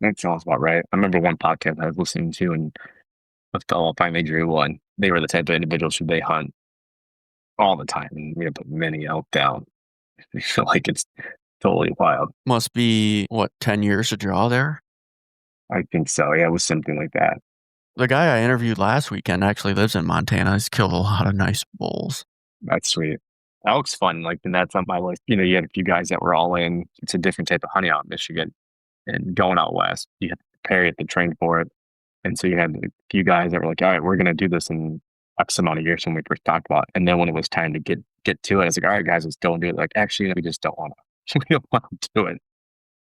That sounds about right. I remember one podcast I was listening to, and a fellow finally drew one. They were the type of individuals who they hunt all the time, and we have put many elk down. I feel like it's totally wild. Must be, 10 years to draw there? I think so. Yeah, it was something like that. The guy I interviewed last weekend actually lives in Montana. He's killed a lot of nice bulls. That's sweet. Elk's fun. And that's on my list. You had a few guys that were all in. It's a different type of hunting out in Michigan. And going out west, you have to prepare, you have to train for it. And so you had a few guys that were like, all right, we're going to do this in X amount of years when we first talked about it. And then when it was time to get to it, I was like, all right, guys, let's go and do it. Like, actually, we just don't want to. We don't want to do it.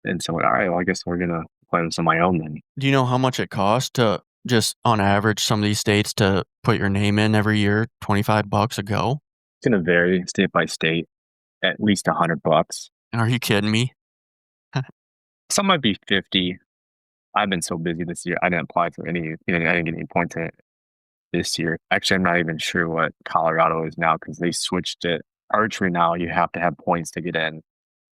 And so, all right, well, I guess we're going to play this on my own then. Do you know how much it costs to just on average, some of these states to put your name in every year, $25 a go? It's going to vary state by state, at least $100. Are you kidding me? Some might be 50. I've been so busy this year. I didn't apply for any, I didn't get any points in it this year. Actually, I'm not even sure what Colorado is now because they switched it. Archery now, you have to have points to get in.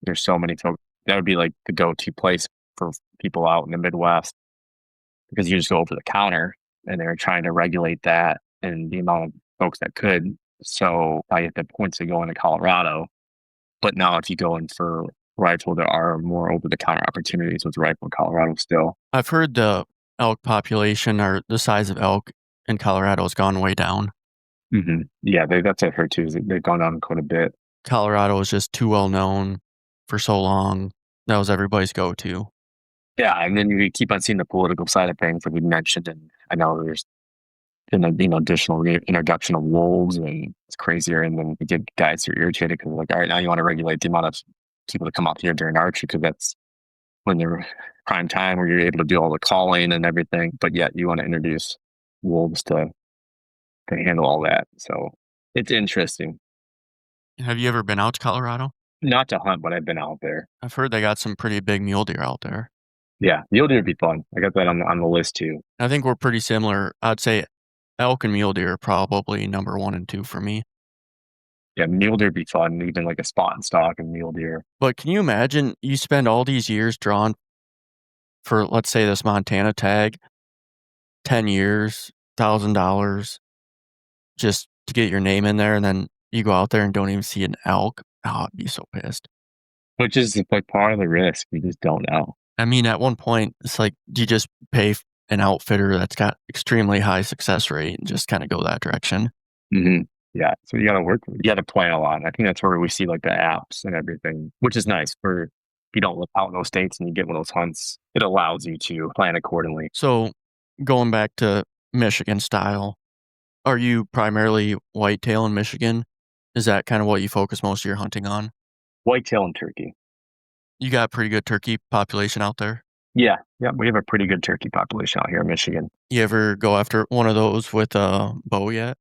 There's so many folks that would be like the go-to place for people out in the Midwest because you just go over the counter and they're trying to regulate that and the amount of folks that could. So I get the points to go into Colorado. But now if you go in for rifle, there are more over the counter opportunities with rifle in Colorado still. I've heard the elk population or the size of elk in Colorado has gone way down. Yeah, that's it. Her too. They've gone down quite a bit. Colorado is just too well known for so long. That was everybody's go-to. Yeah, and then you keep on seeing the political side of things that we mentioned, and I know there's been additional introduction of wolves, and it's crazier. And then you get guys who are irritated because like, all right, now you want to regulate the amount of people that come out here during archery because that's when they're prime time where you're able to do all the calling and everything. But yet you want to introduce wolves to handle all that. So it's interesting. Have you ever been out to Colorado? Not to hunt, but I've been out there. I've heard they got some pretty big mule deer out there. Yeah, mule deer would be fun. I got that on the list too. I think we're pretty similar. I'd say elk and mule deer are probably number 1 and 2 for me. Yeah, mule deer would be fun, even like a spot and stalk and mule deer. But can you imagine you spend all these years drawing for, let's say, this Montana tag, 10 years, $1,000, just to get your name in there, and then you go out there and don't even see an elk? Oh, I'd be so pissed. Which is like part of the risk. You just don't know. I mean, at one point, it's like, do you just pay an outfitter that's got extremely high success rate and just kind of go that direction? Yeah, so you got to work. You got to plan a lot. I think that's where we see like the apps and everything, which is nice for if you don't live out in those states and you get one of those hunts. It allows you to plan accordingly. So, going back to Michigan style, are you primarily whitetail in Michigan? Is that kind of what you focus most of your hunting on? Whitetail and turkey. You got a pretty good turkey population out there? Yeah, we have a pretty good turkey population out here in Michigan. You ever go after one of those with a bow yet?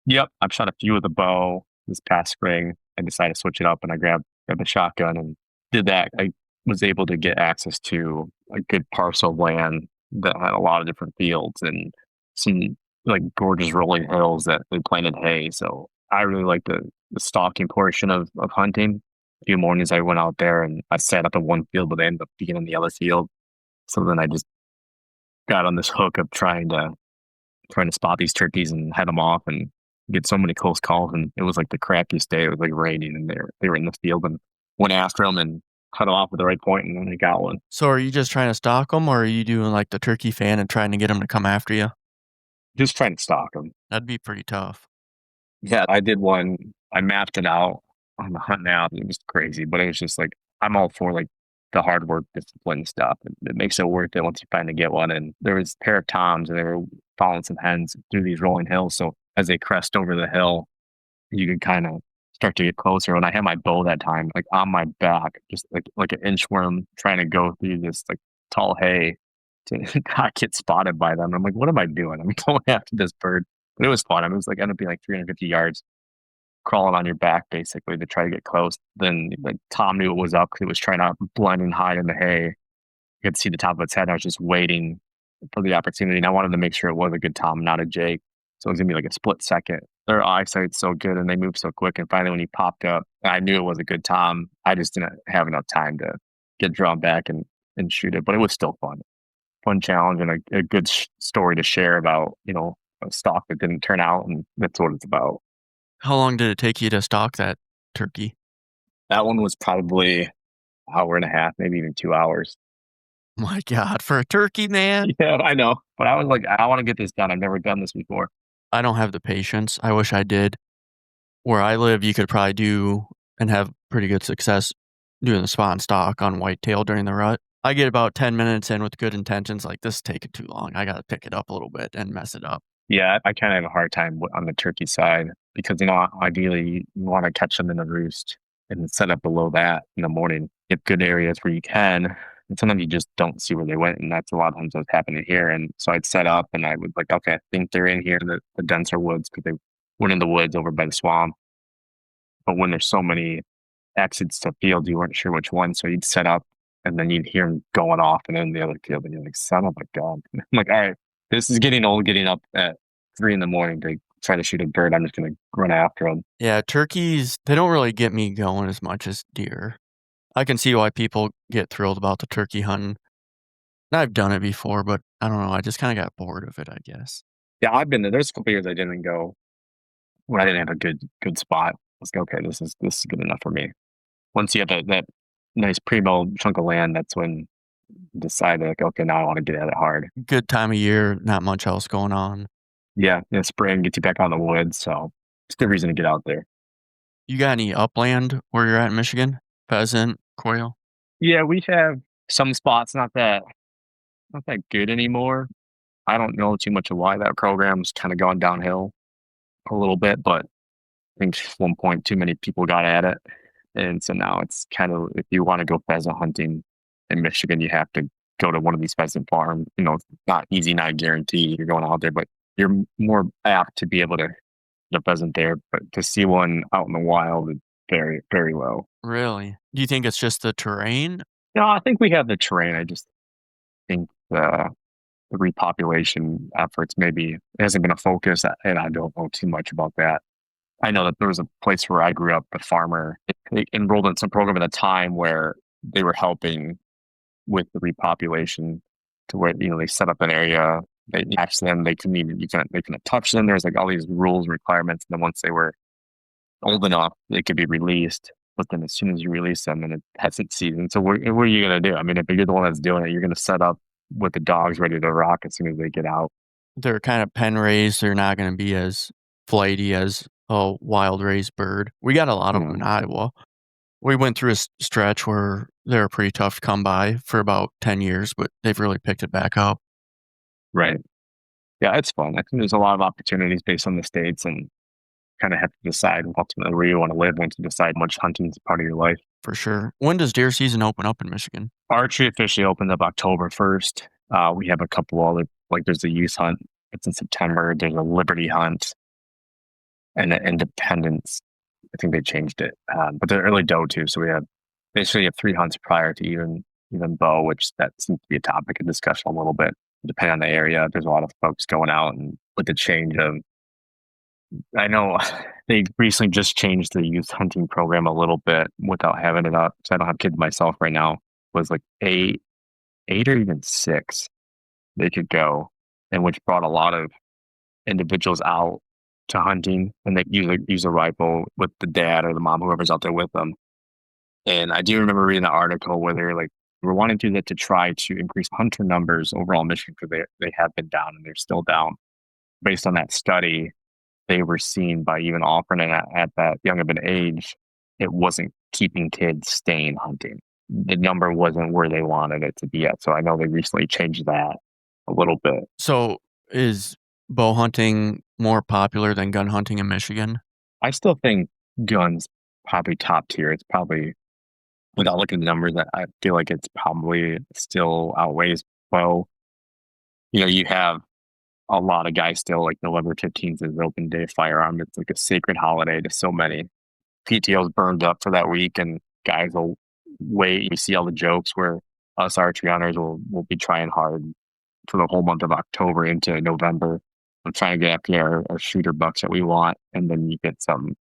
Yep, I've shot a few with a bow this past spring. I decided to switch it up and I grabbed a shotgun and did that. I was able to get access to a good parcel of land that had a lot of different fields and some like gorgeous rolling hills that they planted hay. So I really like the stalking portion of hunting. A few mornings I went out there and I sat up in one field, but I ended up being in the other field. So then I just got on this hook of trying to spot these turkeys and head them off and get so many close calls. And it was like the crappiest day. It was like raining and they were in the field and went after them and cut them off at the right point and then they got one. So are you just trying to stalk them, or are you doing like the turkey fan and trying to get them to come after you? Just trying to stalk them. That'd be pretty tough. Yeah, I did one. I mapped it out on the hunt app. It was crazy, but it was just like, I'm all for like the hard work, discipline stuff. It makes it worth it once you finally get one. And there was a pair of toms and they were following some hens through these rolling hills. So as they crest over the hill, you can kind of start to get closer. When I had my bow that time, like on my back, just like an inchworm trying to go through this like tall hay to not get spotted by them. I'm like, what am I doing? I'm going after this bird. But it was fun. I mean, it was like ended up being like 350 yards crawling on your back basically to try to get close. Then like Tom knew it was up because it was trying to blend and hide in the hay. You could see the top of its head. And I was just waiting for the opportunity. And I wanted to make sure it was a good Tom, not a Jake. So it was gonna be like a split second. Their eyesight's so good and they move so quick. And finally when he popped up, I knew it was a good Tom. I just didn't have enough time to get drawn back and shoot it. But it was still fun. Fun challenge and a good story to share about, a stalk that didn't turn out. And that's what it's about. How long did it take you to stalk that turkey? That one was probably an hour and a half, maybe even 2 hours. My God, for a turkey, man? Yeah, I know. But I was like, I want to get this done. I've never done this before. I don't have the patience. I wish I did. Where I live, you could probably do and have pretty good success doing the spot and stalk on whitetail during the rut. I get about 10 minutes in with good intentions, like this is taking too long. I got to pick it up a little bit and mess it up. Yeah, I kind of have a hard time on the turkey side because, ideally you want to catch them in the roost and set up below that in the morning. Get good areas where you can. And sometimes you just don't see where they went. And that's a lot of times what's happening here. And so I'd set up and I would like, okay, I think they're in here in the denser woods because they went in the woods over by the swamp. But when there's so many exits to field, you weren't sure which one. So you'd set up and then you'd hear them going off and then the other field. And you're like, son of a gun. I'm like, all right, this is getting old, getting up at 3 a.m. to try to shoot a bird. I'm just going to run after them. Yeah, turkeys, they don't really get me going as much as deer. I can see why people get thrilled about the turkey hunting. And I've done it before, but I don't know. I just kind of got bored of it, I guess. Yeah, I've been there. There's a couple years I didn't go when I didn't have a good spot. I was like, okay, this is good enough for me. Once you have that nice primo chunk of land, that's when you decide like, okay, now I want to get at it hard. Good time of year, not much else going on. Yeah, spring gets you back out in the woods, so it's a good reason to get out there. You got any upland where you're at in Michigan? Pheasant, quail? Yeah, we have some spots not that good anymore. I don't know too much of why that program's kind of gone downhill a little bit, but I think at one point too many people got at it. And so now it's kind of, if you want to go pheasant hunting in Michigan, you have to go to one of these pheasant farms. It's not easy, not guaranteed you're going out there, but you're more apt to be able to get a pheasant there. But to see one out in the wild is very, very low. Really? Do you think it's just the terrain? No, I think we have the terrain. I just think the repopulation efforts maybe it hasn't been a focus, and I don't know too much about that. I know that there was a place where I grew up, a farmer, they enrolled in some program at a time where they were helping with the repopulation to where, they set up an area, they asked them, they couldn't touch them. There's like all these rules, requirements. And then once they were old enough, they could be released. But then as soon as you release them and it hasn't season, so what are you going to do? I mean, if you're the one that's doing it, you're going to set up with the dogs ready to rock as soon as they get out. They're kind of pen raised. They're not going to be as flighty as a wild raised bird. We got a lot of them in Iowa. We went through a stretch where they were pretty tough to come by for about 10 years, but they've really picked it back up. Right. Yeah, it's fun. I think there's a lot of opportunities based on the states, and kind of have to decide ultimately where you want to live once you decide much hunting is part of your life. For sure. When does deer season open up in Michigan? Archery officially opens up October 1st. We have a couple other, like there's a youth hunt. It's in September. There's a Liberty hunt and an Independence. I think they changed it, but they're early doe too. So we have basically 3 hunts prior to even bow, which that seems to be a topic of discussion a little bit. Depending on the area, there's a lot of folks going out, and with the change of, I know they recently just changed the youth hunting program a little bit without having it up. So I don't have kids myself right now. It was like eight or even 6 they could go, and which brought a lot of individuals out to hunting, and they use a rifle with the dad or the mom, whoever's out there with them. And I do remember reading an article where they're like, we're wanting to do that to try to increase hunter numbers overall in Michigan, because they have been down and they're still down. Based on that study, they were seen by even offering it at that young of an age, it wasn't keeping kids staying hunting. The number wasn't where they wanted it to be at. So I know they recently changed that a little bit. So is bow hunting more popular than gun hunting in Michigan? I still think guns probably top tier. It's probably, without looking at the numbers, I feel like it's probably still outweighs bow. You have a lot of guys still, like November 15th is open day firearm. It's like a sacred holiday to so many. PTO's burned up for that week, and guys will wait. You see all the jokes where us archery hunters will be trying hard for the whole month of October into November. I'm trying to get after our shooter bucks that we want, and then you get some.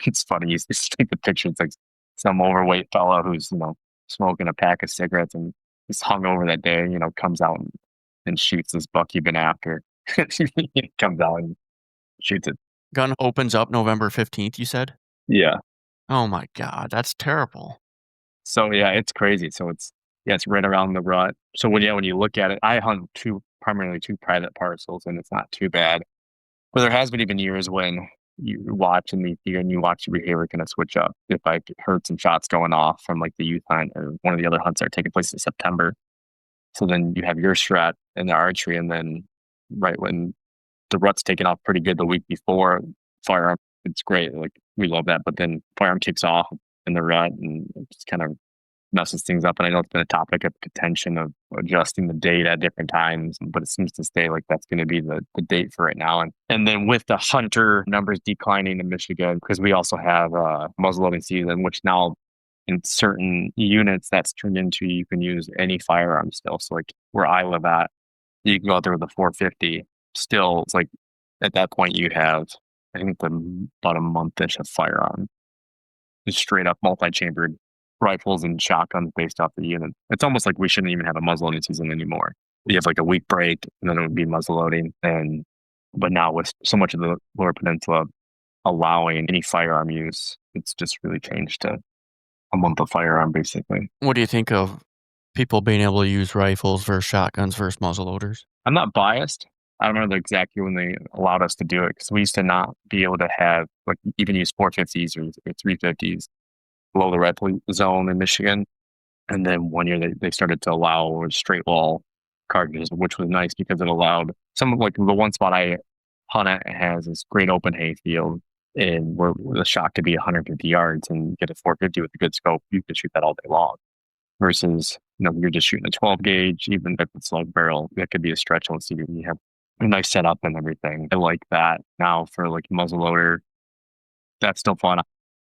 It's funny. You just take the picture. It's like some overweight fella who's smoking a pack of cigarettes and he's hungover that day. Comes out and shoots this buck you've been after. He comes out and shoots it. Gun opens up November 15th, you said? Yeah. Oh my God, that's terrible. So yeah, it's crazy. So it's right around the rut. So when you look at it, I hunt primarily two private parcels, and it's not too bad. But there has been even years when you watch and you watch your behavior kind of switch up. If I heard some shots going off from like the youth hunt or one of the other hunts that are taking place in September, so then you have your strat in the archery, and then right when the rut's taken off pretty good the week before, firearm, it's great. Like we love that, but then firearm kicks off in the rut and it just kind of messes things up. And I know it's been a topic of contention of adjusting the date at different times, but it seems to stay like that's going to be the date for right now. And then with the hunter numbers declining in Michigan, because we also have muzzleloading season, which now in certain units that's turned into you can use any firearm still. So like where I live at, you can go out there with a 450. Still, it's like at that point you have, I think, about a month-ish of firearm. It's straight up multi-chambered rifles and shotguns based off the unit. It's almost like we shouldn't even have a muzzleloading season anymore. You have like a week break, and then it would be muzzleloading. But now with so much of the Lower Peninsula allowing any firearm use, it's just really changed to a month of firearm, basically. What do you think of people being able to use rifles versus shotguns versus muzzleloaders? I'm not biased. I don't remember exactly when they allowed us to do it because we used to not be able to have, like, even use 450s or 350s below the red zone in Michigan. And then one year they started to allow straight wall cartridges, which was nice because it allowed some of, like, the one spot I hunt at has this great open hayfield, and where the shot could be 150 yards and get a 450 with a good scope. You could shoot that all day long. Versus, you're just shooting a 12 gauge, even if it's low barrel, that could be a stretch. Let's see, you have a nice setup and everything. I like that. Now for like muzzleloader, that's still fun.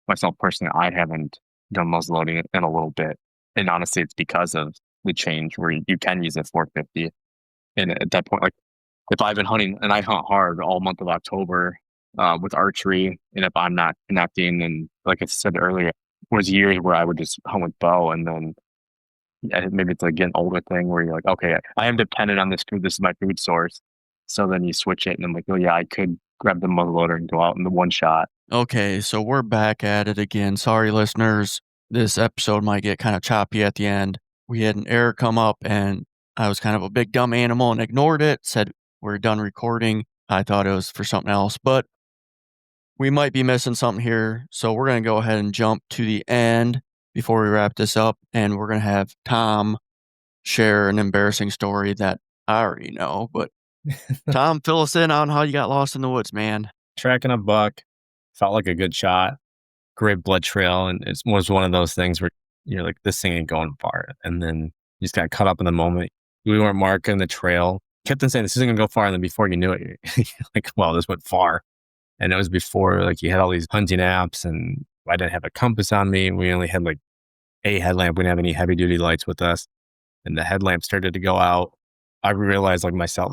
Myself personally, I haven't done muzzleloading in a little bit. And honestly, it's because of the change where you can use a 450. And at that point, like, if I've been hunting, and I hunt hard all month of October with archery, and if I'm not connecting, and like I said earlier, was years where I would just hunt with bow, and then maybe it's like an older thing where you're like, okay, I am dependent on this food. This is my food source. So then you switch it, and I'm like, oh yeah, I could grab the muzzleloader and go out in the one shot. Okay, so we're back at it again. Sorry, listeners. This episode might get kind of choppy at the end. We had an error come up, and I was kind of a big dumb animal and ignored it, said we're done recording. I thought it was for something else, but we might be missing something here. So we're going to go ahead and jump to the end before we wrap this up, and we're going to have Tom share an embarrassing story that I already know. But Tom, fill us in on how you got lost in the woods, man. Tracking a buck, felt like a good shot, great blood trail, and it was one of those things where you're like, this thing ain't going far. And then you just got caught up in the moment. We weren't marking the trail. Kept on saying, this isn't going to go far. And then before you knew it, you're like, well, this went far. And it was before, like, you had all these hunting apps, and I didn't have a compass on me. We only had like a headlamp. We didn't have any heavy duty lights with us. And the headlamp started to go out. I realized, like, myself,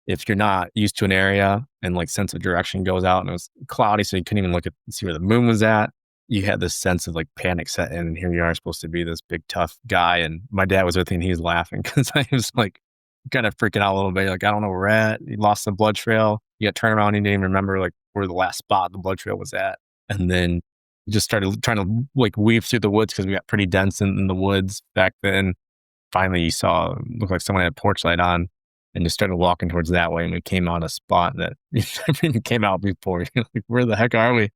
if you're not used to an area and like sense of direction goes out, and it was cloudy, so you couldn't even look at see where the moon was at, you had this sense of like panic set in. And here you are supposed to be this big tough guy, and my dad was with me, and he was laughing because I was like kind of freaking out a little bit. Like, I don't know where we're at. You lost the blood trail. You got to turn around. You didn't even remember like where the last spot the blood trail was at. And then you just started trying to like weave through the woods because we got pretty dense in the woods back then. Finally, you saw, looked like someone had a porch light on, and just started walking towards that way. And we came on a spot that never came out before. Like, where the heck are we?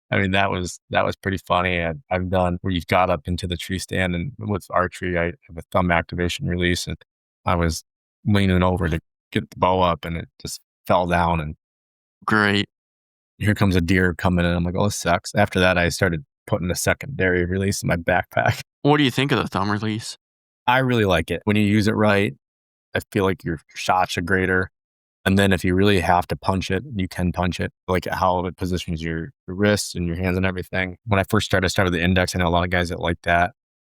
I mean, that was pretty funny. I've done where you've got up into the tree stand, and with archery, I have a thumb activation release, and I was leaning over to get the bow up, and it just fell down. And Great. here comes a deer coming in. I'm like, oh, this sucks. After that, I started putting a secondary release in my backpack. What do you think of the thumb release? I really like it. When you use it right, I feel like your shots are greater. And then if you really have to punch it, you can punch it. Like how it positions your wrists and your hands and everything. When I first started, I started with the index. I know a lot of guys that like that.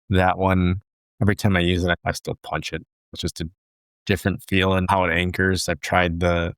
That one, every time I use it, I still punch it. It's just a different feel and how it anchors. I've tried the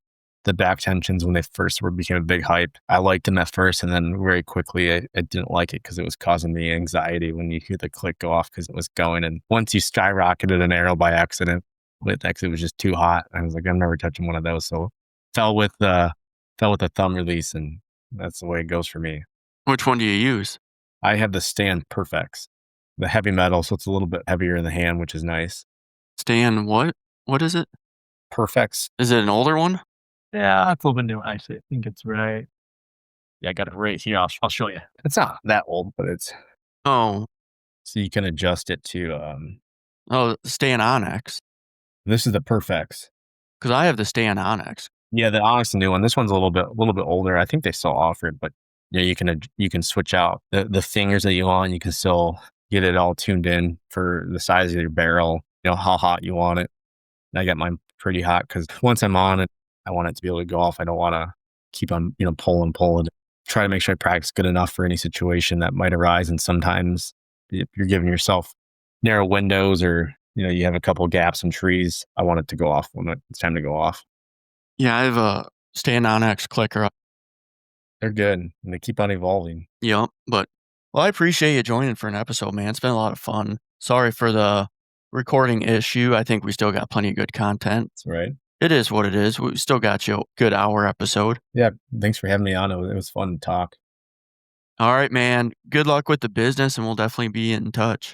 back tensions when they first became a big hype. I liked them at first, and then very quickly I didn't like it because it was causing me anxiety when you hear the click go off because it was going. And once you skyrocketed an arrow by accident, it was just too hot. I was like, I'm never touching one of those. So fell with the thumb release, and that's the way it goes for me. Which one do you use? I have the Stand Perfects, the heavy metal, so it's a little bit heavier in the hand, which is nice. Stan, what? What is it? Perfects. Is it an older one? Yeah, it's a little bit new. Actually, I think it's right. Yeah, I got it right here. I'll show you. It's not that old, but it's Oh, so you can adjust it to. Stan Onyx. This is the Perfects. Because I have the Stan Onyx. Yeah, the Onyx, the new one. This one's a little bit older. I think they still offer it, but yeah, you can switch out the fingers that you want. You can still get it all tuned in for the size of your barrel. You know how hot you want it. And I got mine pretty hot because once I'm on it, I want it to be able to go off. I don't want to keep on pulling. Try to make sure I practice good enough for any situation that might arise. And sometimes if you're giving yourself narrow windows, or you have a couple gaps in trees, I want it to go off when it's time to go off. Yeah, I have a Stan Onyx clicker. They're good, and they keep on evolving. Yep, but Well, I appreciate you joining for an episode, man. It's been a lot of fun. Sorry for the recording issue. I think we still got plenty of good content. That's right. It is what it is. We still got you a good hour episode. Yeah. Thanks for having me on. It was fun to talk. All right, man. Good luck with the business, and we'll definitely be in touch.